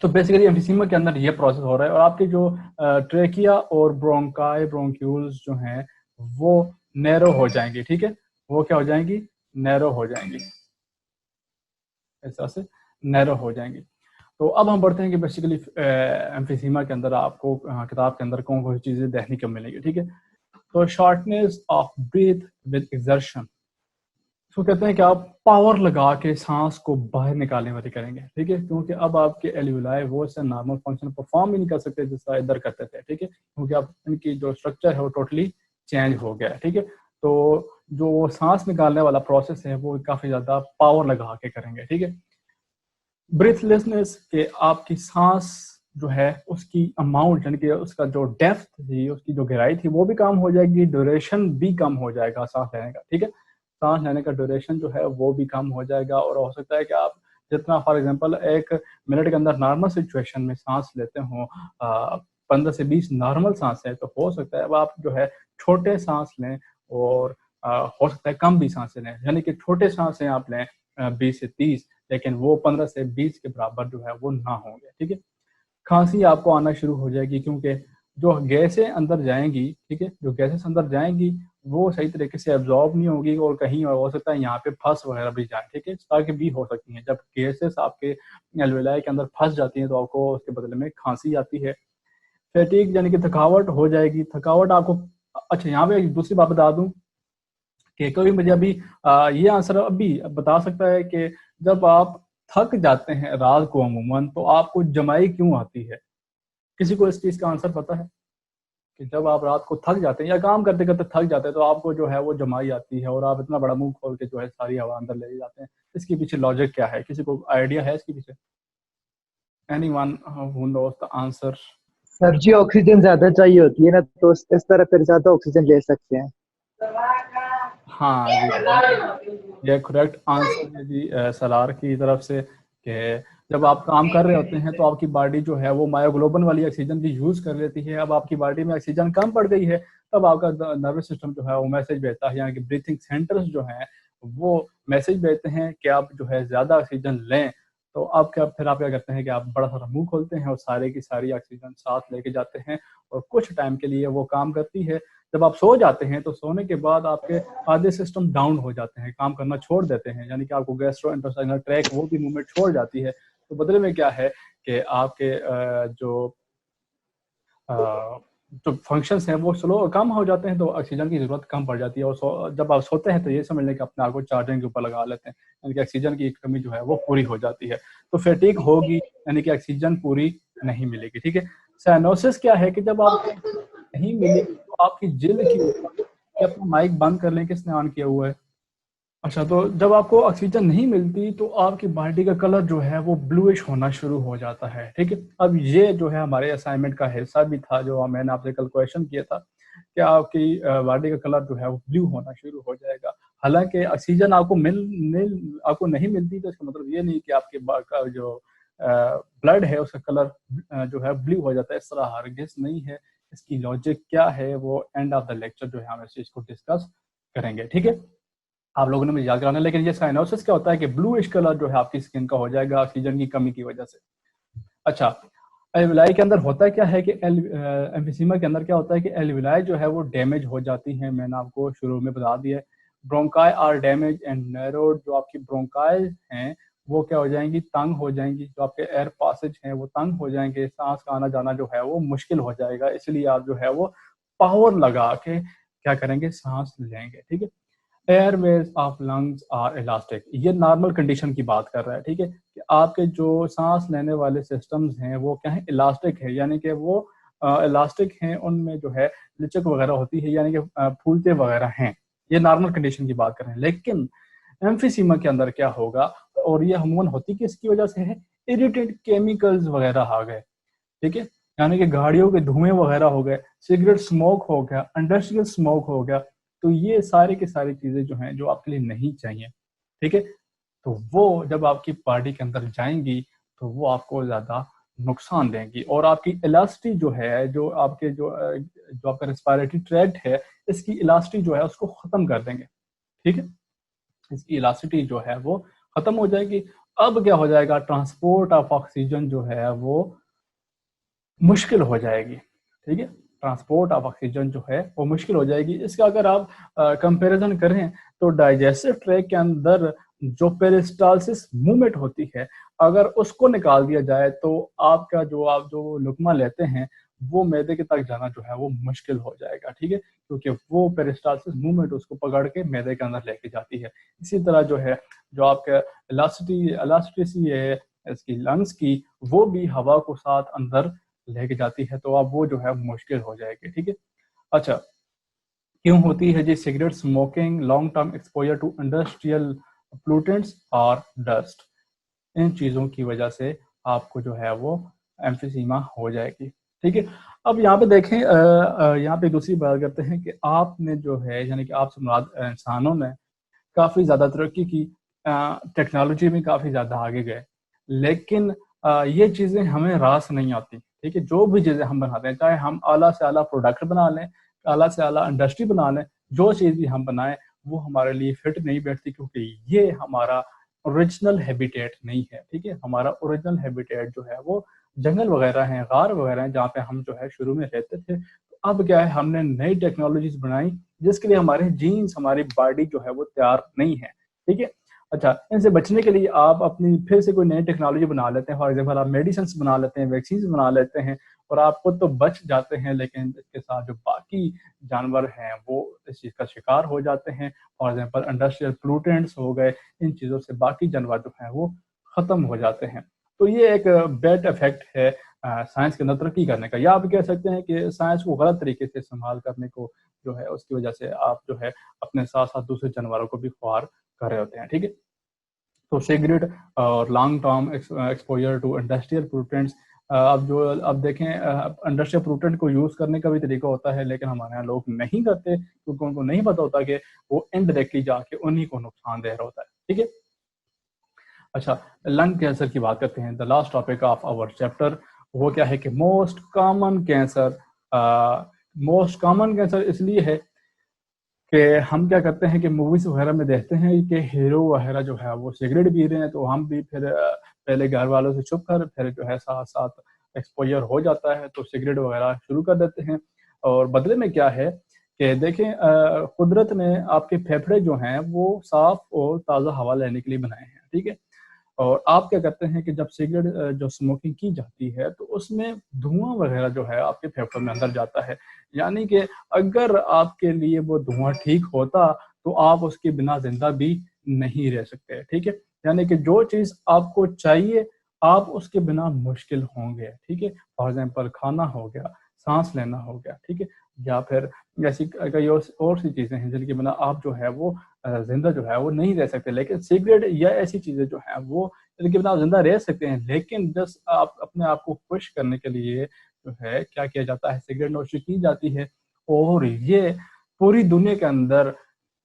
तो बेसिकली एम्फीसीमा के अंदर ये प्रोसेस हो रहा है, और आपके जो ट्रेकिया और ब्रोंक्यूल्स जो हैं वो नैरो हो जाएंगी, ठीक है। वो क्या हो जाएंगी, नैरो हो जाएंगी, इस तरह से नैरो हो जाएंगी। तो अब हम बढ़ते हैं कि बेसिकली एम्फीसीमा के अंदर आपको किताब के अंदर कौन कौन सी चीज़ें देखने को मिलेंगी, ठीक है। तो shortness of breath with exertion, इसको कहते हैं कि आप पावर लगा के सांस को बाहर निकालने वाली करेंगे, ठीक है, क्योंकि अब आपके एल्वियोलाई वो से नॉर्मल फंक्शन परफॉर्म ही नहीं कर सकते जिसका इधर करते थे, ठीक है, क्योंकि अब इनकी जो स्ट्रक्चर है वो टोटली चेंज हो गया है, ठीक है। तो जो सांस निकालने वाला प्रोसेस है वो काफी ज्यादा पावर लगा के करेंगे, ठीक है। ब्रीथलेसनेस के आपकी सांस जो है उसकी अमाउंट, यानी कि उसका जो डेप्थ थी, उसकी जो गहराई थी वो भी कम हो जाएगी, ड्यूरेशन भी कम हो जाएगा सांस लेने का, ठीक है। सांस लेने का ड्यूरेशन जो है वो भी कम हो जाएगा, और हो सकता है कि आप जितना फॉर एग्जांपल 1 मिनट के अंदर नॉर्मल सिचुएशन में सांस लेते हो 15 से 20 नॉर्मल सांस है, तो हो सकता है अब आप जो है छोटे सांस लें, और हो सकता है कम भी सांसें लें, यानी कि छोटे सांसें आप लें 20 से 30, लेकिन वो 15 से 20 के बराबर जो है वो ना होंगे, ठीक है। खांसी आपको आना शुरू हो जाएगी, क्योंकि जो गैसें अंदर जाएंगी, ठीक है, जो गैसेस अंदर जाएंगी वो सही तरीके से एब्जॉर्ब नहीं होगी, और कहीं और हो सकता है यहाँ पे फंस वगैरह भी जाए, ठीक है, इस तरह की भी हो सकती हैं। जब गैसेस आपके एल्वियोलाई के अंदर फंस जाती हैं तो आपको उसके बदले में खांसी आती है। फैटीग यानी कि थकावट हो जाएगी, थकावट आपको, अच्छा यहाँ पे एक दूसरी बात बता दूं कि कोई मुझे अभी ये आंसर अभी बता सकता है कि जब आप थक जाते हैं रात को अमूमन तो आपको जमाई क्यों आती है? किसी को इस चीज का आंसर पता है कि जब आप रात को थक जाते हैं या काम करते करते थक जाते हैं तो आपको जो है वो जमाई आती है और आप इतना बड़ा मुंह खोल के जो है सारी हवा अंदर ले जाते हैं? इसके पीछे लॉजिक क्या है? किसी को आइडिया है इसके पीछे? Anyone who knows the answer? Sir ji oxygen ज्यादा चाहिए होती है ना, तो इस तरह फिर ज्यादा ऑक्सीजन ले सकते हैं। हाँ जी, ये करेक्ट आंसर है जी सलार की तरफ से कि जब आप काम कर रहे होते हैं तो आपकी बॉडी जो है वो मायोग्लोबिन वाली ऑक्सीजन की यूज कर लेती है। अब आपकी बॉडी में ऑक्सीजन कम पड़ गई है, तब आपका नर्वस सिस्टम जो है वो मैसेज भेजता है, यानी कि ब्रीथिंग सेंटर्स जो हैं वो मैसेज भेजते हैं कि आप जो है ज्यादा ऑक्सीजन लें। तो आप क्या करते हैं कि आप बड़ा सारा मुंह खोलते हैं और सारे की सारी ऑक्सीजन साथ लेके जाते हैं, और कुछ टाइम के लिए वो काम करती है। जब आप सो जाते हैं तो सोने के बाद आपके आधे सिस्टम डाउन हो जाते हैं, काम करना छोड़ देते हैं, यानी कि आपको गैस्ट्रो इंटेस्टाइनल ट्रैक वो भी मूवमेंट छोड़ जाती है। तो बदले में क्या है कि आपके जो फंक्शंस हैं वो स्लो कम हो जाते हैं, तो ऑक्सीजन की जरूरत कम पड़ जाती है। और जब आप सोते हैं तो ये समझ लें कि अपने आप को चार्जिंग के ऊपर लगा लेते हैं, यानी कि ऑक्सीजन की कमी जो है वो पूरी हो जाती है। तो फैटिग होगी, यानी कि ऑक्सीजन पूरी नहीं मिलेगी। ठीक है। साइनोसिस क्या है कि जब आपको नहीं मिलेगी तो आपकी जिल्द की ऊपर, अपना माइक बंद कर लें, किसने ऑन किया हुआ है? अच्छा, तो जब आपको ऑक्सीजन नहीं मिलती तो आपकी बॉडी का कलर जो है वो ब्लूइश होना शुरू हो जाता है। ठीक है। अब ये जो है हमारे असाइनमेंट का हिस्सा भी था, जो मैंने आपसे कल क्वेश्चन किया था कि आपकी बॉडी का कलर जो है वो ब्लू होना शुरू हो जाएगा। हालांकि ऑक्सीजन आपको नहीं मिलती, तो इसका मतलब ये नहीं कि आपके जो ब्लड है उसका कलर जो है ब्लू हो जाता है। इस तरह हरगिज नहीं है। इसकी लॉजिक क्या है वो एंड ऑफ द लेक्चर जो है हम इस चीज को डिस्कस करेंगे। ठीक है। आप लोगों ने मुझे याद कराना। लेकिन ये साइनोसिस क्या होता है कि ब्लूइश कलर जो है आपकी स्किन का हो जाएगा ऑक्सीजन की कमी की वजह से। अच्छा, एल्विलाई के अंदर होता है क्या है कि एम्फीसीमा के अंदर क्या होता है कि एल्विलाई जो है वो डैमेज हो जाती है। मैंने आपको शुरू में बता दिया। Bronchi are damage and narrowed. जो आपकी ब्रोंकाई हैं वो क्या हो जाएंगी? तंग हो जाएंगी। जो आपके एयर पासेज हैं वो तंग हो जाएंगे। सांस का आना जाना जो है वो मुश्किल हो जाएगा। इसलिए आप जो है वो पावर लगा के क्या करेंगे? सांस लेंगे। ठीक है। Airways of lungs are elastic. ये नॉर्मल कंडीशन की बात कर रहा है। ठीक है। कि आपके जो सांस लेने वाले सिस्टम्स हैं वो क्या है? इलास्टिक है, यानी कि वो इलास्टिक हैं, उनमें जो है लचक वगैरह होती है, यानी कि फूलते वगैरह हैं। ये नॉर्मल कंडीशन की बात कर रहे हैं। लेकिन एम्फीसीमा के अंदर क्या होगा, और ये अमूमन होती किसकी वजह से है? इरिटेट केमिकल्स वगैरह आ गए। ठीक है। यानी कि गाड़ियों के धुएं वगैरह हो गए, सिगरेट स्मोक हो गया, इंडस्ट्रियल स्मोक हो गया। तो ये सारी की सारी चीजें जो हैं जो आपके लिए नहीं चाहिए। ठीक है। तो वो जब आपकी बॉडी के अंदर जाएंगी तो वो आपको ज्यादा नुकसान देंगी, और आपकी इलास्टिक जो है, जो आपके जो आपका रेस्पिरेटरी ट्रैक्ट है, इसकी इलास्टिक जो है उसको खत्म कर देंगे। ठीक है। इसकी इलास्टिसिटी जो है वो खत्म हो जाएगी। अब क्या हो जाएगा? ट्रांसपोर्ट ऑफ ऑक्सीजन जो है वो मुश्किल हो जाएगी। ठीक है। ट्रांसपोर्ट ऑफ ऑक्सीजन जो है वो मुश्किल हो जाएगी। इसका अगर आप कंपैरिजन करें तो डाइजेस्टिव ट्रैक के अंदर जो पेरिस्टालसिस मूवमेंट होती है, अगर उसको निकाल दिया जाए तो आपका जो आप जो लुकमा लेते हैं वो मैदे के तक जाना जो है वो मुश्किल हो जाएगा। ठीक है। क्योंकि वो पेरिस्टालसिस मूवमेंट उसको पकड़ के मैदे के अंदर लेके जाती है। इसी तरह जो है जो आपका इलास्टिसिटी है इसकी लंग्स की, वो भी हवा को साथ अंदर लेके जाती है, तो अब वो जो है मुश्किल हो जाएगी। ठीक है। अच्छा, क्यों होती है जी cigarette smoking? Long term exposure to industrial pollutants और डस्ट। इन चीजों की वजह से आपको जो है वो एम्फीसीमा हो जाएगी। ठीक है। अब यहाँ पे देखें, यहाँ पे दूसरी बात करते हैं कि आपने जो है, यानी कि आप इंसानों ने काफी ज्यादा तरक्की की, टेक्नोलॉजी में काफी ज्यादा आगे गए, लेकिन ये चीजें हमें रास नहीं आती। ठीक है। जो भी चीजें हम बनाते हैं, चाहे हम आला से आला प्रोडक्ट बना लें, आला से आला इंडस्ट्री बना लें, जो चीज भी हम बनाएं वो हमारे लिए फिट नहीं बैठती, क्योंकि ये हमारा ओरिजिनल हैबिटेट नहीं है। ठीक है। हमारा ओरिजिनल हैबिटेट जो है वो जंगल वगैरह हैं, गार वगैरह हैं, जहाँ पे हम जो है शुरू में रहते थे। तो अब क्या है, हमने नई टेक्नोलॉजीज बनाई जिसके लिए हमारे जीन्स, हमारी बॉडी जो है वो तैयार नहीं है। ठीक है। अच्छा, इनसे बचने के लिए आप अपनी फिर से कोई नई टेक्नोलॉजी बना लेते हैं। फॉर एग्जाम्पल आप मेडिसिन बना लेते हैं, वैक्सीन बना लेते हैं, और आप खुद तो बच जाते हैं, लेकिन इसके साथ जो बाकी जानवर हैं वो इस चीज़ का शिकार हो जाते हैं। फॉर एग्जाम्पल इंडस्ट्रियल प्लूटेंट्स हो गए, इन चीज़ों से बाकी जानवर जो हैं वो ख़त्म हो जाते हैं। तो ये एक बैड इफेक्ट है साइंस के अंदर तरक्की करने का, या आप कह सकते हैं कि साइंस को गलत तरीके से इस्तेमाल करने को जो है उसकी वजह से आप जो है अपने साथ साथ दूसरे जानवरों को भी खुआर कर रहे होते हैं। ठीक है। तो सिगरेट और long term exposure to industrial pollutants, अब देखें, इंडस्ट्रियल पोल्यूटेंट को यूज करने का भी तरीका होता है, लेकिन हमारे यहाँ लोग नहीं करते क्योंकि उनको नहीं पता होता कि वो इनडायरेक्टली जाके उन्हीं को नुकसान दे रहा होता है। ठीक है। अच्छा, लंग कैंसर की बात करते हैं, the last topic of our chapter. वो क्या है कि मोस्ट कॉमन कैंसर इसलिए है कि हम क्या करते हैं कि मूवीज वगैरह में देखते हैं कि हीरो वगैरह जो है वो सिगरेट पी रहे हैं, तो हम भी फिर पहले घर वालों से छुप कर फिर जो है साथ साथ एक्सपोजर हो जाता है तो सिगरेट वगैरह शुरू कर देते हैं। और बदले में क्या है कि देखें, कुदरत ने आपके फेफड़े जो हैं वो साफ और ताज़ा हवा लेने के लिए बनाए हैं, ठीक है। और आप क्या करते हैं कि जब सिगरेट जो स्मोकिंग की जाती है तो उसमें धुआं वगैरह जो है आपके फेफड़ों में अंदर जाता है। यानी कि अगर आपके लिए वो धुआं ठीक होता तो आप उसके बिना जिंदा भी नहीं रह सकते, ठीक है। यानी कि जो चीज आपको चाहिए आप उसके बिना मुश्किल होंगे, ठीक है। फॉर एग्जाम्पल खाना हो गया, सांस लेना हो गया, ठीक है, या फिर ऐसी कई और सी चीजें हैं जिनके बिना आप जो है वो जिंदा जो है वो नहीं रह सकते। लेकिन सिगरेट या ऐसी चीजें जो है वो जिनके बिना आप जिंदा रह सकते हैं, लेकिन जस्ट आप अपने आप को खुश करने के लिए जो है क्या किया जाता है, सिगरेट नोशी की जाती है। और ये पूरी दुनिया के अंदर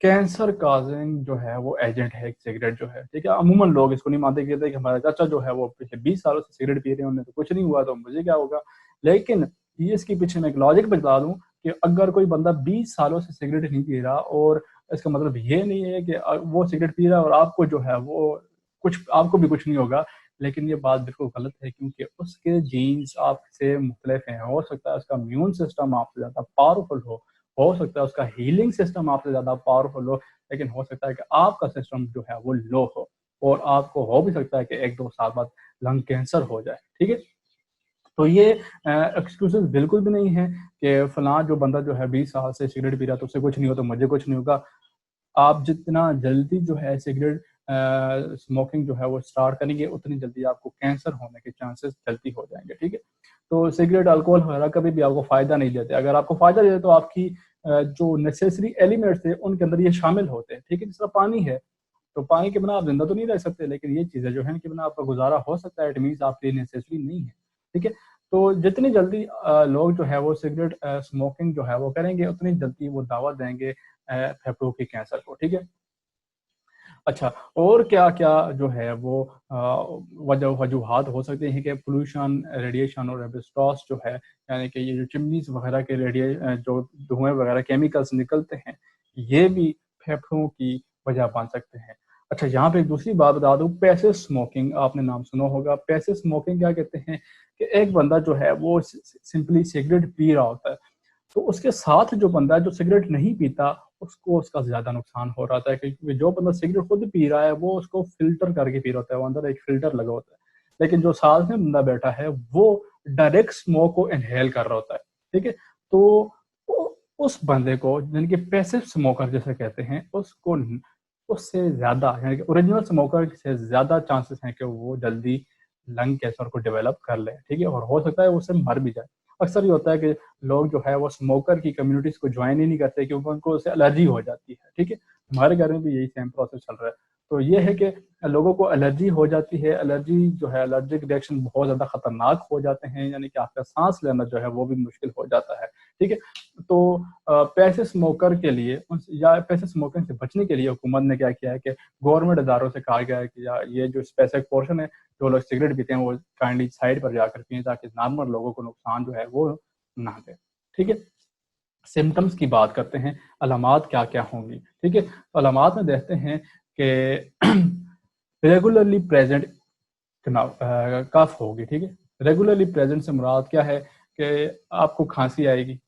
कैंसर काजिंग जो है वो एजेंट है एक सिगरेट जो है, ठीक है। अमूमन लोग इसको नहीं मानते, कहते हैं कि हमारा चाचा जो है वो पिछले 20 सालों से सिगरेट पी रहे हैं, उन्हें तो कुछ नहीं हुआ तो मुझे क्या होगा। लेकिन ये इसके पीछे मैं एक लॉजिक बता दूं कि अगर कोई बंदा 20 सालों से सिगरेट नहीं पी रहा, और इसका मतलब ये नहीं है कि वो सिगरेट पी रहा है और आपको जो है वो कुछ, आपको भी कुछ नहीं होगा। लेकिन ये बात बिल्कुल गलत है, क्योंकि उसके जीन्स आपसे मुख्तलिफ हैं। हो सकता है उसका इम्यून सिस्टम आपसे ज़्यादा पावरफुल हो सकता है उसका हीलिंग सिस्टम आपसे ज़्यादा पावरफुल हो, लेकिन हो सकता है कि आपका सिस्टम जो है वो लो हो, और आपको हो भी सकता है कि 1-2 साल बाद लंग कैंसर हो जाए, ठीक है। तो ये एक्सक्यूजेस बिल्कुल भी नहीं है कि फलां जो बंदा जो है 20 साल से सिगरेट पी रहा है तो उससे कुछ नहीं हो तो मुझे कुछ नहीं होगा। आप जितना जल्दी जो है सिगरेट स्मोकिंग जो है वो स्टार्ट करेंगे, उतनी जल्दी आपको कैंसर होने के चांसेस जल्दी हो जाएंगे, ठीक है। तो सिगरेट, अल्कोहल वगैरह कभी भी आपको फायदा नहीं देते। अगर आपको फायदा देते तो आपकी जो नेसेसरी एलिमेंट्स थे उनके अंदर ये शामिल होते हैं, ठीक है। जिस तरह पानी है, तो पानी के बिना आप जिंदा तो नहीं रह सकते, लेकिन ये चीजें जो है इनके बिना आपका गुजारा हो सकता है, इट मीन्स आपके लिए नेसेसरी नहीं है, ठीक है। तो जितनी जल्दी लोग जो है वो सिगरेट स्मोकिंग जो है वो करेंगे, उतनी जल्दी वो दावा देंगे फेफड़ों के कैंसर को, ठीक है। अच्छा, और क्या क्या जो है वो वजूहात हो सकते हैं कि पोल्यूशन, रेडिएशन और एब्रेस्टॉस जो है, यानी कि ये जो चिमनीज वगैरह के जो धुएं वगैरह केमिकल्स निकलते हैं, ये भी फेफड़ों की वजह बन सकते हैं। अच्छा, यहाँ पे एक दूसरी बात बता दूं, पैसिव स्मोकिंग आपने नाम सुना होगा। पैसिव स्मोकिंग क्या कहते हैं कि एक बंदा जो है वो सिंपली सिगरेट पी रहा होता है, तो उसके साथ जो बंदा है जो सिगरेट नहीं पीता उसको उसका ज्यादा नुकसान हो रहा है, क्योंकि जो बंदा सिगरेट खुद पी रहा है वो उसको फिल्टर करके पी रहा होता है, वो अंदर एक फिल्टर लगा होता है। लेकिन जो साथ में बंदा बैठा है वो डायरेक्ट स्मोक को इनहेल कर रहा होता है, ठीक है। तो उस बंदे को, यानी कि पैसिव स्मोकर जैसे कहते हैं, उसको उससे ज्यादा, यानी कि ओरिजिनल स्मोकर से ज्यादा चांसेस हैं कि वो जल्दी लंग कैंसर को डेवलप कर ले, ठीक है। और हो सकता है उससे मर भी जाए। अक्सर ये होता है कि लोग जो है वो स्मोकर की कम्युनिटीज को ज्वाइन ही नहीं करते क्योंकि उनको उससे एलर्जी हो जाती है, ठीक है। हमारे घर में भी यही सेम प्रोसेस चल रहा है। तो ये है कि लोगों को एलर्जी हो जाती है। एलर्जी जो है, एलर्जिक रिएक्शन बहुत ज्यादा खतरनाक हो जाते हैं, यानी कि आपका सांस लेना जो है वो भी मुश्किल हो जाता है, ठीक है। तो पैसे स्मोकर के लिए या पैसे स्मोकिंग से बचने के लिए हुकूमत ने क्या किया है कि गवर्नमेंट इदारों से कहा गया है कि या ये जो स्पेसिफिक पोर्शन है, जो लोग सिगरेट पीते हैं वो काइंडली साइड पर जाकर पिए, ताकि नॉर्मल लोगों को नुकसान जो है वो ना दे, ठीक है। सिम्टम्स की बात करते हैं, अलामात क्या क्या होंगी, ठीक है। तो अलामात में देखते हैं कि रेगुलरली प्रेजेंट कफ होगी, ठीक है। रेगुलरली प्रेजेंट से मुराद क्या है कि आपको खांसी आएगी,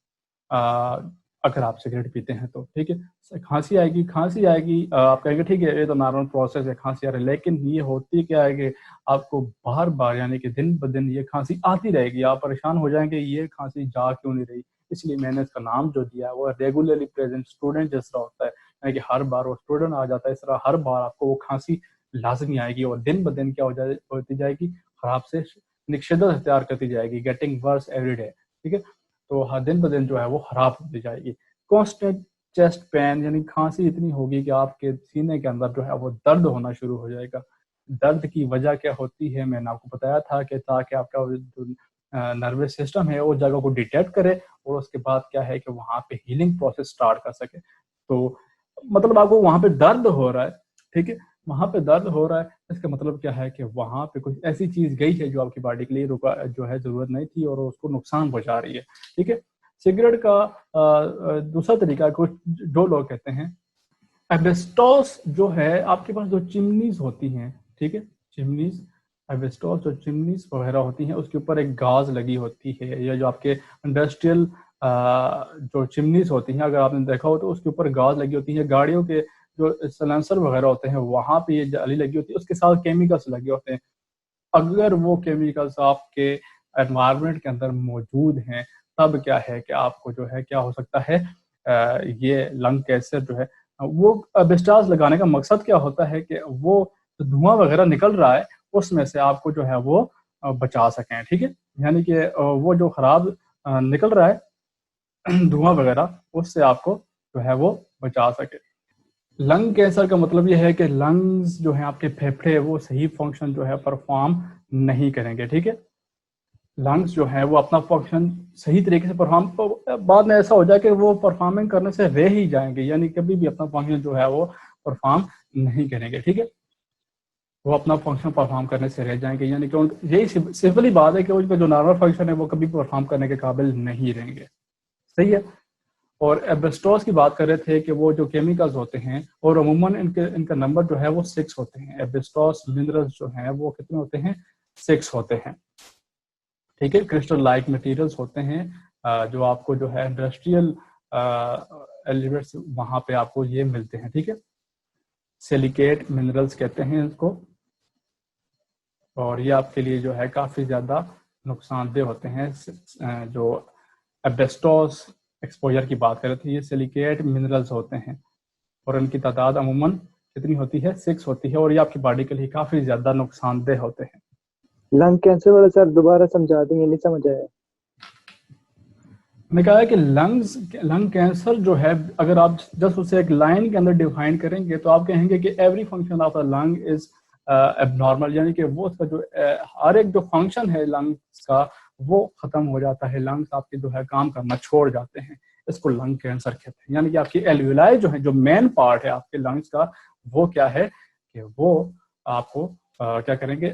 अगर आप सिगरेट पीते हैं तो, ठीक है। खांसी आएगी, आप कहेंगे ठीक है ये तो नॉर्मल प्रोसेस है, खांसी आ रही है। लेकिन ये होती क्या है कि आपको बार बार, यानी कि दिन ब दिन ये खांसी आती रहेगी। आप परेशान हो जाएंगे ये खांसी जा क्यों नहीं रही। इसलिए मैंने इसका नाम जो दिया है वो रेगुलरली प्रेजेंट स्टूडेंट जैसा होता है, यानी कि हर बार वो स्टूडेंट आ जाता है, इस तरह हर बार आपको वो खांसी लाजमी आएगी और दिन ब दिन क्या होती जाएगी, खराब से शिद्दत अख्तियार करती जाएगी, गेटिंग वर्स एवरी डे, ठीक है। तो हर दिन ब दिन जो है वो खराब होती जाएगी। कॉन्स्टेंट चेस्ट पेन, यानी खांसी इतनी होगी कि आपके सीने के अंदर जो है वो दर्द होना शुरू हो जाएगा। दर्द की वजह क्या होती है, मैंने आपको बताया था कि ताकि आपका जो नर्वस सिस्टम है उस जगह को डिटेक्ट करे और उसके बाद क्या है कि वहां पे हीलिंग प्रोसेस स्टार्ट कर सके। तो मतलब आपको वहां पे दर्द हो रहा है, ठीक है। वहां पे दर्द हो रहा है, इसका मतलब क्या है कि वहां पे कुछ ऐसी चीज गई है जो आपकी बॉडी के लिए रुका जो है जरूरत नहीं थी और उसको नुकसान पहुंचा रही है। ठीक है। सिगरेट का दूसरा तरीका कुछ जो लोग कहते हैं, एब्रेस्टॉस जो है आपके पास जो चिमनीज होती हैं, ठीक है, चिमनीज, एब्रेस्टॉस जो चिमनीज वगैरह होती हैं उसके ऊपर एक गाज लगी होती है, या जो आपके इंडस्ट्रियल जो चिमनीज होती हैं अगर आपने देखा हो तो उसके ऊपर गाज लगी होती है। गाड़ियों के जो सलेंसर वगैरह होते हैं वहां पे ये जाली लगी होती है, उसके साथ केमिकल्स लगे होते हैं। अगर वो केमिकल्स आपके एनवायरनमेंट के अंदर मौजूद हैं तब क्या है कि आपको जो है क्या हो सकता है, ये लंग कैंसर जो है। वो एस्बेस्टॉस लगाने का मकसद क्या होता है कि वो धुआं वगैरह निकल रहा है उसमें से आपको जो है वो बचा सकें। ठीक है, यानी कि वो जो खराब निकल रहा है धुआं वगैरह उससे आपको जो है वो बचा सके। लंग कैंसर का मतलब यह है कि लंग्स जो है आपके फेफड़े वो सही फंक्शन जो है परफॉर्म नहीं करेंगे। ठीक है, लंग्स जो है वो अपना फंक्शन सही तरीके से परफॉर्म, बाद में ऐसा हो जाए कि वो परफॉर्मिंग करने से रह ही जाएंगे, यानी कभी भी अपना फंक्शन जो है वो परफॉर्म नहीं करेंगे। ठीक है, वो अपना फंक्शन परफॉर्म करने से रह जाएंगे, यानी कि यही सिंपली बात है कि उनका जो नॉर्मल फंक्शन है वो कभी परफॉर्म करने के काबिल नहीं रहेंगे। सही है। और एब्रेस्टॉस की बात कर रहे थे कि वो जो केमिकल्स होते हैं और अमूमन इनका नंबर जो है वो 6 होते हैं। एब्रेस्टॉस मिनरल्स जो हैं वो कितने होते हैं, 6 होते हैं। ठीक है, क्रिस्टल लाइक मटेरियल्स होते हैं जो आपको जो है इंडस्ट्रियल एलिमेंट्स वहां पे आपको ये मिलते हैं। ठीक है, सिलिकेट मिनरल्स कहते हैं इसको, और ये आपके लिए जो है काफी ज्यादा नुकसानदेह होते हैं। जो एब्रेस्टॉस एक्सपोजर की बात कर रहे थे, ये सिलिकेट मिनरल्स होते हैं और इनकी तादाद अमूमन कितनी होती है, 6 होती है, और ये आपकी बॉडी के लिए काफी ज्यादा नुकसानदेह होते हैं। लंग कैंसर वाला सर दोबारा समझा देंगे, नहीं समझ आया। मैंने कहा है कि लंग कैंसर जो है अगर आप जस्ट उसे एक लाइन के अंदर डिफाइन करेंगे तो आप कहेंगे कि every function of the lung is abnormal, यानी कि वो उसका जो हर एक जो फंक्शन है लंग्स का वो खत्म हो जाता है, लंग्स आपके जो है काम करना छोड़ जाते हैं। इसको लंग कैंसर कहते हैं। यानी कि आपकी एल्विलाई जो है, जो मेन पार्ट है आपके लंग्स का, वो क्या है कि वो आपको क्या करेंगे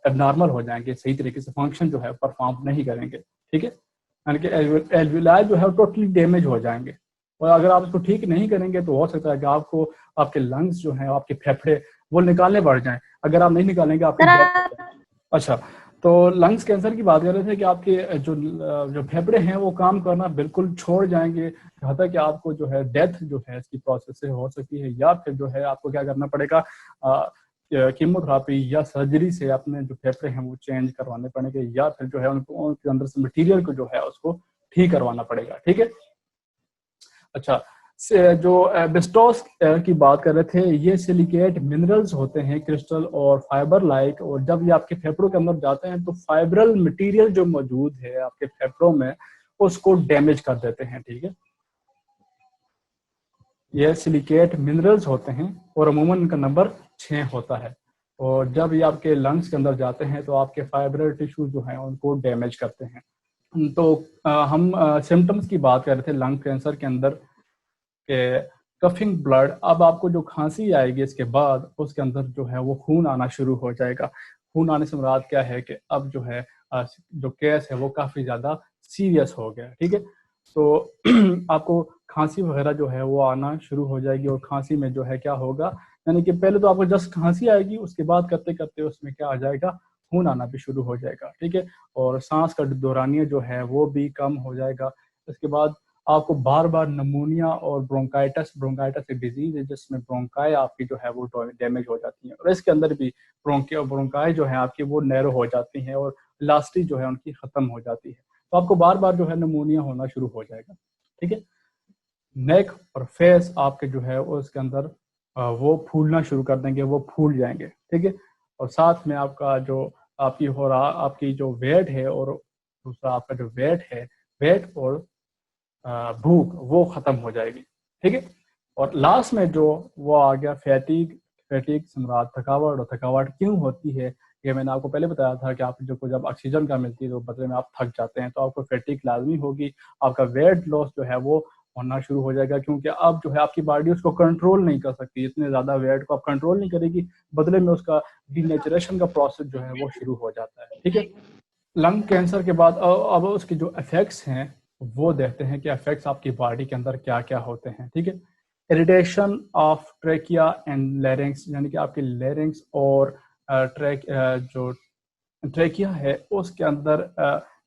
एबनॉर्मल हो जाएंगे, सही तरीके से फंक्शन जो है परफॉर्म नहीं करेंगे। ठीक है, यानी कि एल्विलाई जो है टोटली डैमेज हो जाएंगे, और अगर आप इसको ठीक नहीं करेंगे तो हो सकता है कि आपको आपके लंग्स जो हैं, आपके फेफड़े वो निकालने पड़ जाएं। अगर आप नहीं निकालेंगे आपकी डेथ हो जाएगी। अच्छा, तो लंग्स कैंसर की बात कर रहे थे कि आपके जो फेफड़े हैं वो काम करना बिल्कुल छोड़ जाएंगे, यहाँ तक कि आपको जो है डेथ जो है इसकी प्रोसेस से हो सकती है, या फिर जो है आपको क्या करना पड़ेगा, कीमोथेरेपी या सर्जरी से अपने जो फेफड़े हैं वो चेंज करवाने पड़ेंगे, या फिर जो है उनको उनके अंदर से मटेरियल को जो है उसको ठीक करवाना पड़ेगा। ठीक है। अच्छा, जो एस्बेस्टॉस की बात कर रहे थे, ये सिलिकेट मिनरल्स होते हैं क्रिस्टल और फाइबर लाइक, और जब ये आपके फेफड़ों के अंदर जाते हैं तो फाइब्रल मटेरियल जो मौजूद है आपके फेफड़ों में उसको डैमेज कर देते हैं। ठीक है, ये सिलिकेट मिनरल्स होते हैं और अमूमन इनका नंबर 6 होता है, और जब ये आपके लंग्स के अंदर जाते हैं तो आपके फाइब्रल टिश्यू जो हैं उनको डैमेज करते हैं। तो हम सिम्टम्स की बात कर रहे थे लंग कैंसर के अंदर के कफिंग ब्लड। अब आपको जो खांसी आएगी इसके बाद उसके अंदर जो है वो खून आना शुरू हो जाएगा। खून आने से मुराद क्या है कि अब जो है जो केस है वो काफी ज्यादा सीरियस हो गया। ठीक है, तो आपको खांसी वगैरह जो है वो आना शुरू हो जाएगी, और खांसी में जो है क्या होगा, यानी कि पहले तो आपको जस्ट खांसी आएगी, उसके बाद करते करते उसमें क्या आ जाएगा, खून आना भी शुरू हो जाएगा। ठीक है, और सांस का दौरानिया जो है वो भी कम हो जाएगा। इसके बाद आपको बार बार नमूनिया और ब्रोंकाइटिस एक डिजीज है जिसमें ब्रोंकाई आपकी जो है वो डैमेज हो जाती है, और इसके अंदर भी ब्रोंकाई जो है आपकी वो नैरो हो जाती हैं और इलास्टिक जो है उनकी खत्म हो जाती है, तो आपको बार बार जो है नमूनिया होना शुरू हो जाएगा। ठीक है, नेक और फेस आपके जो है उसके अंदर वो फूलना शुरू कर देंगे, वो फूल जाएंगे। ठीक है, और साथ में आपका जो आपकी जो वेट है, और दूसरा आपका जो वेट और भूख वो खत्म हो जाएगी। ठीक है, और लास्ट में जो वो आ गया फैटीग सम्राट, थकावट। और थकावट क्यों होती है, ये मैंने आपको पहले बताया था कि आप जो जब ऑक्सीजन का मिलती है तो बदले में आप थक जाते हैं, तो आपको फैटीग लाजमी होगी। आपका वेट लॉस जो है वो होना शुरू हो जाएगा, क्योंकि अब जो है आपकी बॉडी उसको कंट्रोल नहीं कर सकती, इतने ज़्यादा वेट को आप कंट्रोल नहीं करेगी, बदले में उसका डीनेचुरेशन का प्रोसेस जो है वो शुरू हो जाता है। ठीक है, लंग कैंसर के बाद अब उसके जो इफेक्ट्स हैं वो देखते हैं कि इफेक्ट्स आपकी बॉडी के अंदर क्या क्या होते हैं। ठीक है, irritation of trachea and larynx, यानी कि आपके लेरिंग्स और जो ट्रेकिया है उसके अंदर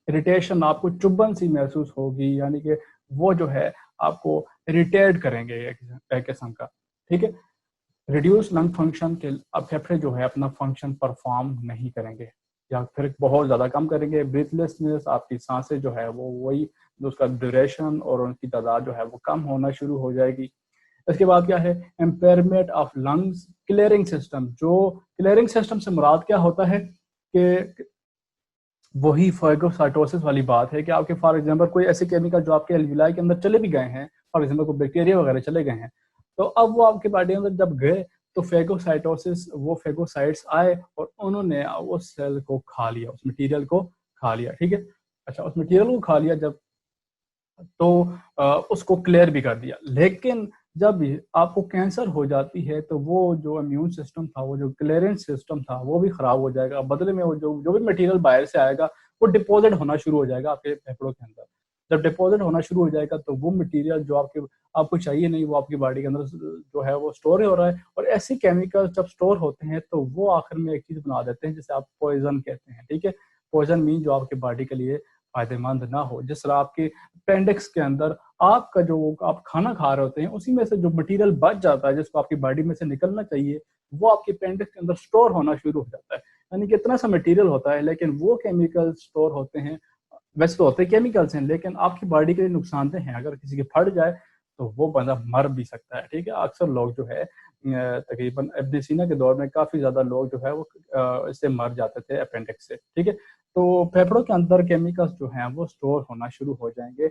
इरिटेशन, आपको चुभन सी महसूस होगी, यानी कि वो जो है आपको इरिटेट करेंगे एक किस्म का। ठीक है, रिड्यूस लंग फंक्शन के, अब फेफड़े जो है अपना फंक्शन परफॉर्म नहीं करेंगे या फिर बहुत ज़्यादा कम करेंगे। ब्रीथलेसनेस, आपकी सांसें जो है वो वही, उसका ड्यूरेशन और उनकी तादाद जो है वो कम होना शुरू हो जाएगी। इसके बाद क्या है, impairment of lungs clearing system. जो क्लियरिंग सिस्टम से मुराद क्या होता है कि वही फाइगोसाइटोसिस वाली बात है कि आपके फॉर एग्जांपल कोई ऐसे केमिकल जो आपके एल्विलाई के अंदर चले भी गए हैं, फॉर एग्जांपल कोई बैक्टीरिया वगैरह चले गए हैं, तो अब वो आपके बॉडी के अंदर जब गए तो फेगोसाइटोसिस, वो फेगोसाइट्स आए और उन्होंने उस सेल को खा लिया, उस मटेरियल को खा लिया। ठीक है, अच्छा, उस मटेरियल को खा लिया जब, तो उसको क्लियर भी कर दिया। लेकिन जब आपको कैंसर हो जाती है तो वो जो इम्यून सिस्टम था, वो जो क्लियरेंस सिस्टम था, वो भी खराब हो जाएगा। बदले में वो जो भी मटेरियल बाहर से आएगा वो डिपॉजिट होना शुरू हो जाएगा आपके फेफड़ों के अंदर। जब डिपॉजिट होना शुरू हो जाएगा तो वो मटेरियल जो आपको चाहिए नहीं, वो आपकी बॉडी के अंदर जो है वो स्टोर हो रहा है। और ऐसे केमिकल जब स्टोर होते हैं तो वो आखिर में एक चीज बना देते हैं जिसे आप पॉइजन कहते हैं। ठीक है, पॉइजन मीन जो आपकी बॉडी के लिए फायदेमंद ना हो। जिस तरह आपके अपेंडिक्स के अंदर आपका जो आप खाना खा रहे होते हैं उसी में से जो मटेरियल बच जाता है जिसको आपकी बॉडी में से निकलना चाहिए, वो आपके अपेंडिक्स के अंदर स्टोर होना शुरू हो जाता है। यानी कि इतना सा मटेरियल होता है, लेकिन वो केमिकल स्टोर होते हैं, वैसे तो होते केमिकल्स हैं लेकिन आपकी बॉडी के लिए नुकसानदेह हैं। अगर किसी के फट जाए तो वो बंदा मर भी सकता है। ठीक है, अक्सर लोग जो है तकरीबन इब्न सीना के दौर में काफी ज्यादा लोग जो है वो इससे मर जाते थे अपेंडिक्स से। ठीक है, तो फेफड़ों के अंदर केमिकल्स जो हैं वो स्टोर होना शुरू हो जाएंगे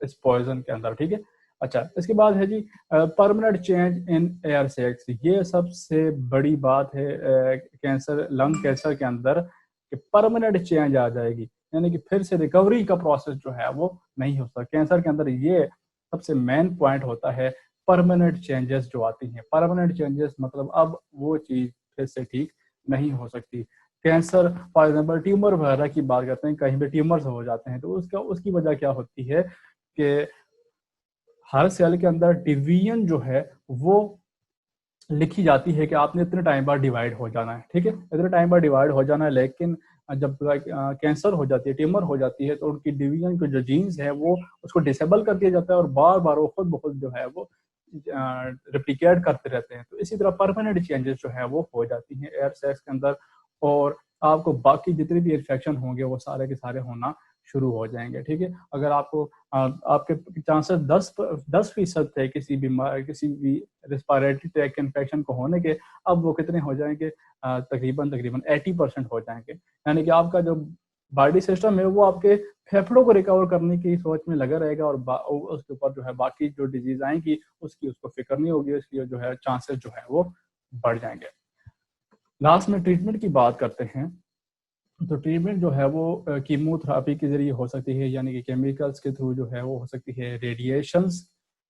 इस पॉइजन के अंदर। ठीक है, अच्छा, इसके बाद है जी permanent change in air sacs. ये सबसे बड़ी बात है कैंसर, लंग कैंसर के अंदर, कि परमानेंट चेंज आ जाएगी, यानी कि फिर से रिकवरी का प्रोसेस जो है वो नहीं होता। कैंसर के अंदर ये सबसे मेन पॉइंट होता है, परमानेंट चेंजेस जो आती हैं। परमानेंट चेंजेस मतलब अब वो चीज फिर से ठीक नहीं हो सकती। कैंसर फॉर एग्जाम्पल ट्यूमर वगैरह की बात करते हैं, कहीं पे ट्यूमर्स हो जाते हैं तो उसकी वजह क्या होती है कि हर सेल के अंदर डिवीजन जो है वो लिखी जाती है कि आपने इतने टाइम बाद डिवाइड हो जाना है। ठीक है, इतने टाइम बाद डिवाइड हो जाना है, लेकिन जब कैंसर हो जाती है, ट्यूमर हो जाती है, तो उनकी डिवीजन के जो जीन्स है वो उसको डिसेबल कर दिया जाता है और बार बार वो खुद ब खुद जो है वो रिप्लिकेट करते रहते हैं। तो इसी तरह परमानेंट चेंजेस जो है वो हो जाती हैं एयर सेक्स के अंदर, और आपको बाकी जितने भी इन्फेक्शन होंगे वो सारे के सारे होना शुरू हो जाएंगे। ठीक है, अगर आपको आपके चांसेस 10% थे किसी भी रिस्पायरेटरी ट्रैक इन्फेक्शन को होने के, अब वो कितने हो जाएंगे, तकरीबन 80% हो जाएंगे। यानी कि आपका जो बॉडी सिस्टम है वो आपके फेफड़ों को रिकवर करने की सोच में लगा रहेगा और उसके ऊपर जो है बाकी जो डिजीज आएंगी उसकी उसको फिक्र नहीं होगी, इसलिए जो है चांसेस जो है वो बढ़ जाएंगे। लास्ट में ट्रीटमेंट की बात करते हैं। तो ट्रीटमेंट जो है वो कीमोथेरेपी के जरिए हो सकती है, यानी कि केमिकल्स के थ्रू जो है वो हो सकती है, रेडिएशंस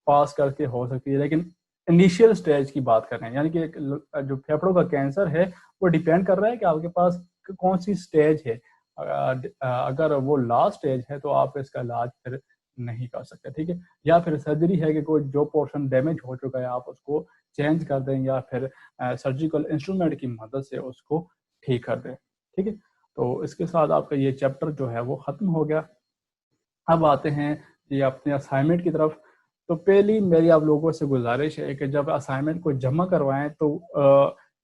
पास करके हो सकती है। लेकिन इनिशियल स्टेज की बात कर रहे हैं, यानी कि जो फेफड़ों का कैंसर है वो डिपेंड कर रहा है कि आपके पास कौन सी स्टेज है। अगर वो लास्ट स्टेज है तो आप इसका इलाज फिर नहीं कर सकते। ठीक है, या फिर सर्जरी है कि कोई जो पोर्शन डैमेज हो चुका है आप उसको चेंज कर दें या फिर सर्जिकल इंस्ट्रूमेंट की मदद से उसको ठीक कर दें। ठीक है, तो इसके साथ आपका ये चैप्टर जो है वो ख़त्म हो गया। अब आते हैं ये अपने असाइनमेंट की तरफ। तो पहली मेरी आप लोगों से गुजारिश है कि जब असाइनमेंट को जमा करवाएं तो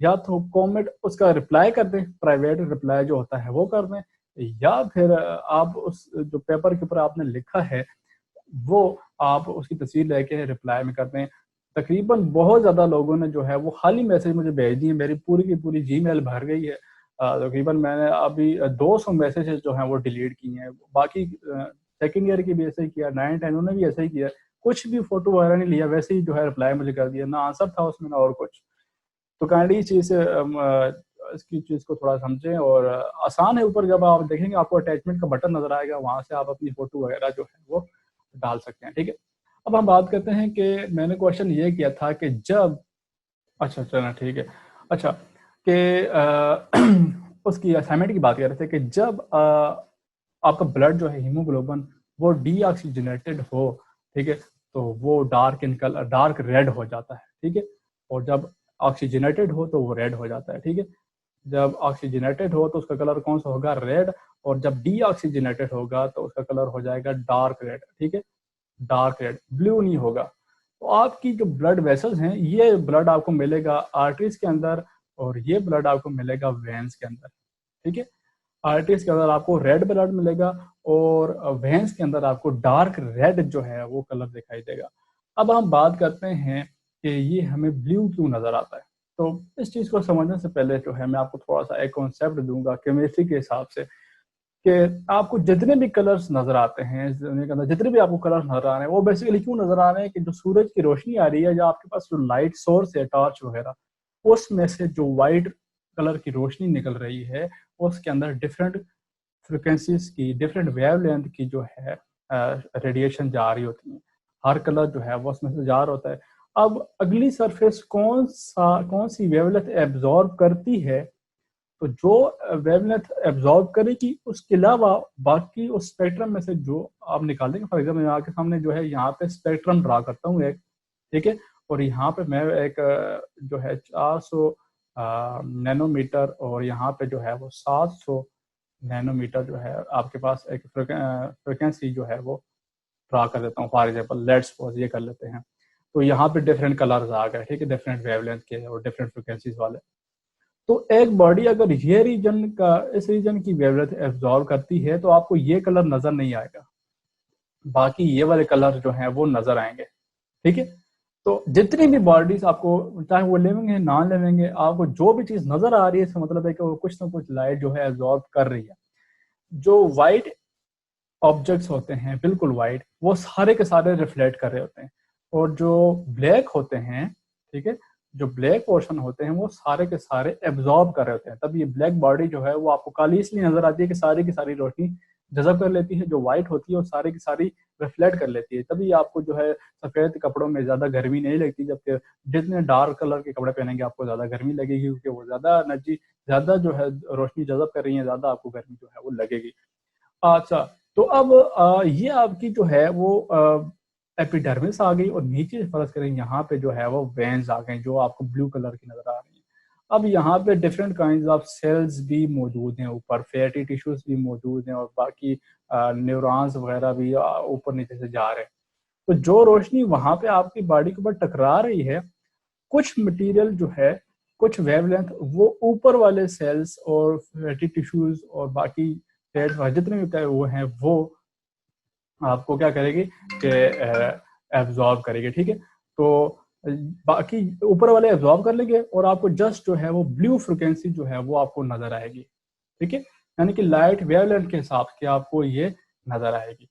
या तो कमेंट उसका रिप्लाई कर दें, प्राइवेट रिप्लाई जो होता है वो कर दें, या फिर आप उस जो पेपर के ऊपर आपने लिखा है वो आप उसकी तस्वीर लेके रिप्लाई में कर दें। तकरीबन बहुत ज़्यादा लोगों ने जो है वो खाली मैसेज मुझे भेज दिए, मेरी पूरी की पूरी जीमेल भर गई है। तकरीबन मैंने अभी 200 मैसेजेस जो हैं वो डिलीट किए हैं। बाकी सेकेंड ईयर की भी ऐसे ही किया, 9-10 उन्होंने भी ऐसे ही किया, कुछ भी फोटो वगैरह नहीं लिया, वैसे ही जो है रिप्लाई मुझे कर दिया, ना आंसर था उसमें ना और कुछ। तो काइंडली इस चीज़ से इसकी चीज़ को थोड़ा समझें, और आसान है। ऊपर जब आप देखेंगे आपको अटैचमेंट का बटन नजर आएगा, वहाँ से आप अपनी फोटो वगैरह जो है वो डाल सकते हैं, ठीक है। अब हम बात करते हैं कि मैंने क्वेश्चन ये किया था कि जब, अच्छा चलना ठीक है, अच्छा कि उसकी असाइनमेंट की बात कर रहे थे कि जब आपका ब्लड जो है हीमोग्लोबिन वो डीऑक्सीजनेटेड हो, ठीक है, तो वो dark in colour, dark red हो जाता है, ठीक है। और जब ऑक्सीजनेटेड हो तो वो रेड हो जाता है, ठीक है। जब ऑक्सीजनेटेड हो तो उसका कलर कौन सा होगा, रेड। और जब डीऑक्सीजनेटेड होगा तो उसका कलर हो जाएगा डार्क रेड, ठीक है, डार्क रेड, ब्लू नहीं होगा। तो आपकी जो ब्लड वेसल्स हैं, ये ब्लड आपको मिलेगा आर्टरीज के अंदर और ये ब्लड आपको मिलेगा वेन्स के अंदर, ठीक है। आर्टरीज के अंदर आपको रेड ब्लड मिलेगा और वेन्स के अंदर आपको डार्क रेड जो है वो कलर दिखाई देगा। अब हम बात करते हैं कि ये हमें ब्लू क्यों नजर आता है। तो इस चीज को समझने से पहले जो है मैं आपको थोड़ा सा एक कॉन्सेप्ट दूंगा केमिस्ट्री के हिसाब से, कि आपको जितने भी कलर्स नजर आते हैं इस दुनिया के अंदर, जितने भी आपको कलर्स नजर आ रहे हैं वो बेसिकली क्यों नजर आ रहे हैं कि जो सूरज की रोशनी आ रही है या आपके पास जो लाइट सोर्स है टॉर्च वगैरह, उसमें से जो वाइट कलर की रोशनी निकल रही है उसके अंदर डिफरेंट फ्रिक्वेंसीज की, डिफरेंट वेवलेंथ की जो है रेडिएशन जा रही होती है। हर कलर जो है वो उसमें से जा रहा होता है। अब अगली सरफेस कौन सी वेवलेंथ एब्जॉर्ब करती है, तो जो वेवलेंथ एब्जॉर्ब करेगी उसके अलावा बाकी उस स्पेक्ट्रम में से जो आप निकालेंगे, फॉर एग्जाम्पल मैं आपके सामने जो है यहाँ पे स्पेक्ट्रम ड्रा करता हूँ एक, ठीक है। और यहाँ पे मैं एक जो है 400 नैनोमीटर और यहाँ पे जो है वो 700 नैनोमीटर जो है आपके पास एक फ्रिक्वेंसी जो है वो ड्रा कर देता हूँ। फॉर एग्जाम्पल लेट्स सपोज ये कर लेते हैं। तो यहाँ पे डिफरेंट कलर्स आ गए, ठीक है, डिफरेंट वेवलेंथ के और डिफरेंट फ्रिक्वेंसीज वाले। तो एक बॉडी अगर ये रीजन का, इस रीजन की वेवलेंथ एब्जॉर्ब करती है तो आपको ये कलर नजर नहीं आएगा, बाकी ये वाले कलर जो हैं वो नजर आएंगे, ठीक है। तो जितनी भी बॉडीज आपको, चाहे वो लिविंग है नॉन लिविंग है, आपको जो भी चीज नजर आ रही है इसका मतलब है कि वो कुछ ना कुछ लाइट जो है एब्जॉर्ब कर रही है। जो वाइट ऑब्जेक्ट्स होते हैं बिल्कुल वाइट, वो सारे के सारे रिफ्लेक्ट कर रहे होते हैं। और जो ब्लैक होते हैं, ठीक है, जो ब्लैक पोर्शन होते हैं वो सारे के सारे एब्जॉर्ब कर रहे होते हैं। तब ये ब्लैक बॉडी जो है वो आपको काली इसलिए नजर आती है कि सारी की सारी रोशनी जज़ब कर लेती है। जो व्हाइट होती है वो सारी की सारी रिफ्लेक्ट कर लेती है, तभी आपको जो है सफेद कपड़ों में ज्यादा गर्मी नहीं लगती, जबकि जितने डार्क कलर के कपड़े पहनेंगे आपको ज्यादा गर्मी लगेगी, क्योंकि वो ज्यादा एनर्जी, ज्यादा जो है रोशनी जज़ब कर रही है, ज्यादा आपको गर्मी जो है वो लगेगी। अच्छा, तो अब ये आपकी जो है वो एपिडर्मिस आ गई और नीचे फर्ज करें यहाँ पे जो है वो वेन्स आ गए जो आपको ब्लू कलर की नजर आ रही है। अब यहाँ पे डिफरेंट काइंड ऑफ सेल्स भी मौजूद हैं, ऊपर फैटी टिश्यूज भी मौजूद हैं और बाकी न्यूरॉन्स वगैरह भी ऊपर नीचे से जा रहे हैं। तो जो रोशनी वहां पे आपकी बॉडी के ऊपर टकरा रही है, कुछ मटेरियल जो है, कुछ वेवलेंथ वो ऊपर वाले सेल्स और फैटी टिश्यूज और बाकी सेल्स जितने भी वो हैं वो आपको क्या करेगी कि एब्जॉर्ब करेगी, ठीक है। तो बाकी ऊपर वाले एब्जॉर्ब कर लेंगे और आपको जस्ट जो है वो ब्लू फ्रिक्वेंसी जो है वो आपको नजर आएगी, ठीक है। यानी कि लाइट वेवलेंथ के हिसाब से आपको ये नजर आएगी।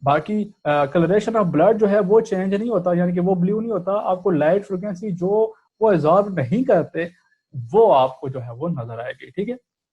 बाकी कलरेशन ऑफ ब्लड जो है वो चेंज नहीं होता, यानी कि वो ब्लू नहीं होता। आपको लाइट फ्रिक्वेंसी जो वो एब्जॉर्ब नहीं करते वो आपको जो है वो नजर आएगी, ठीक है।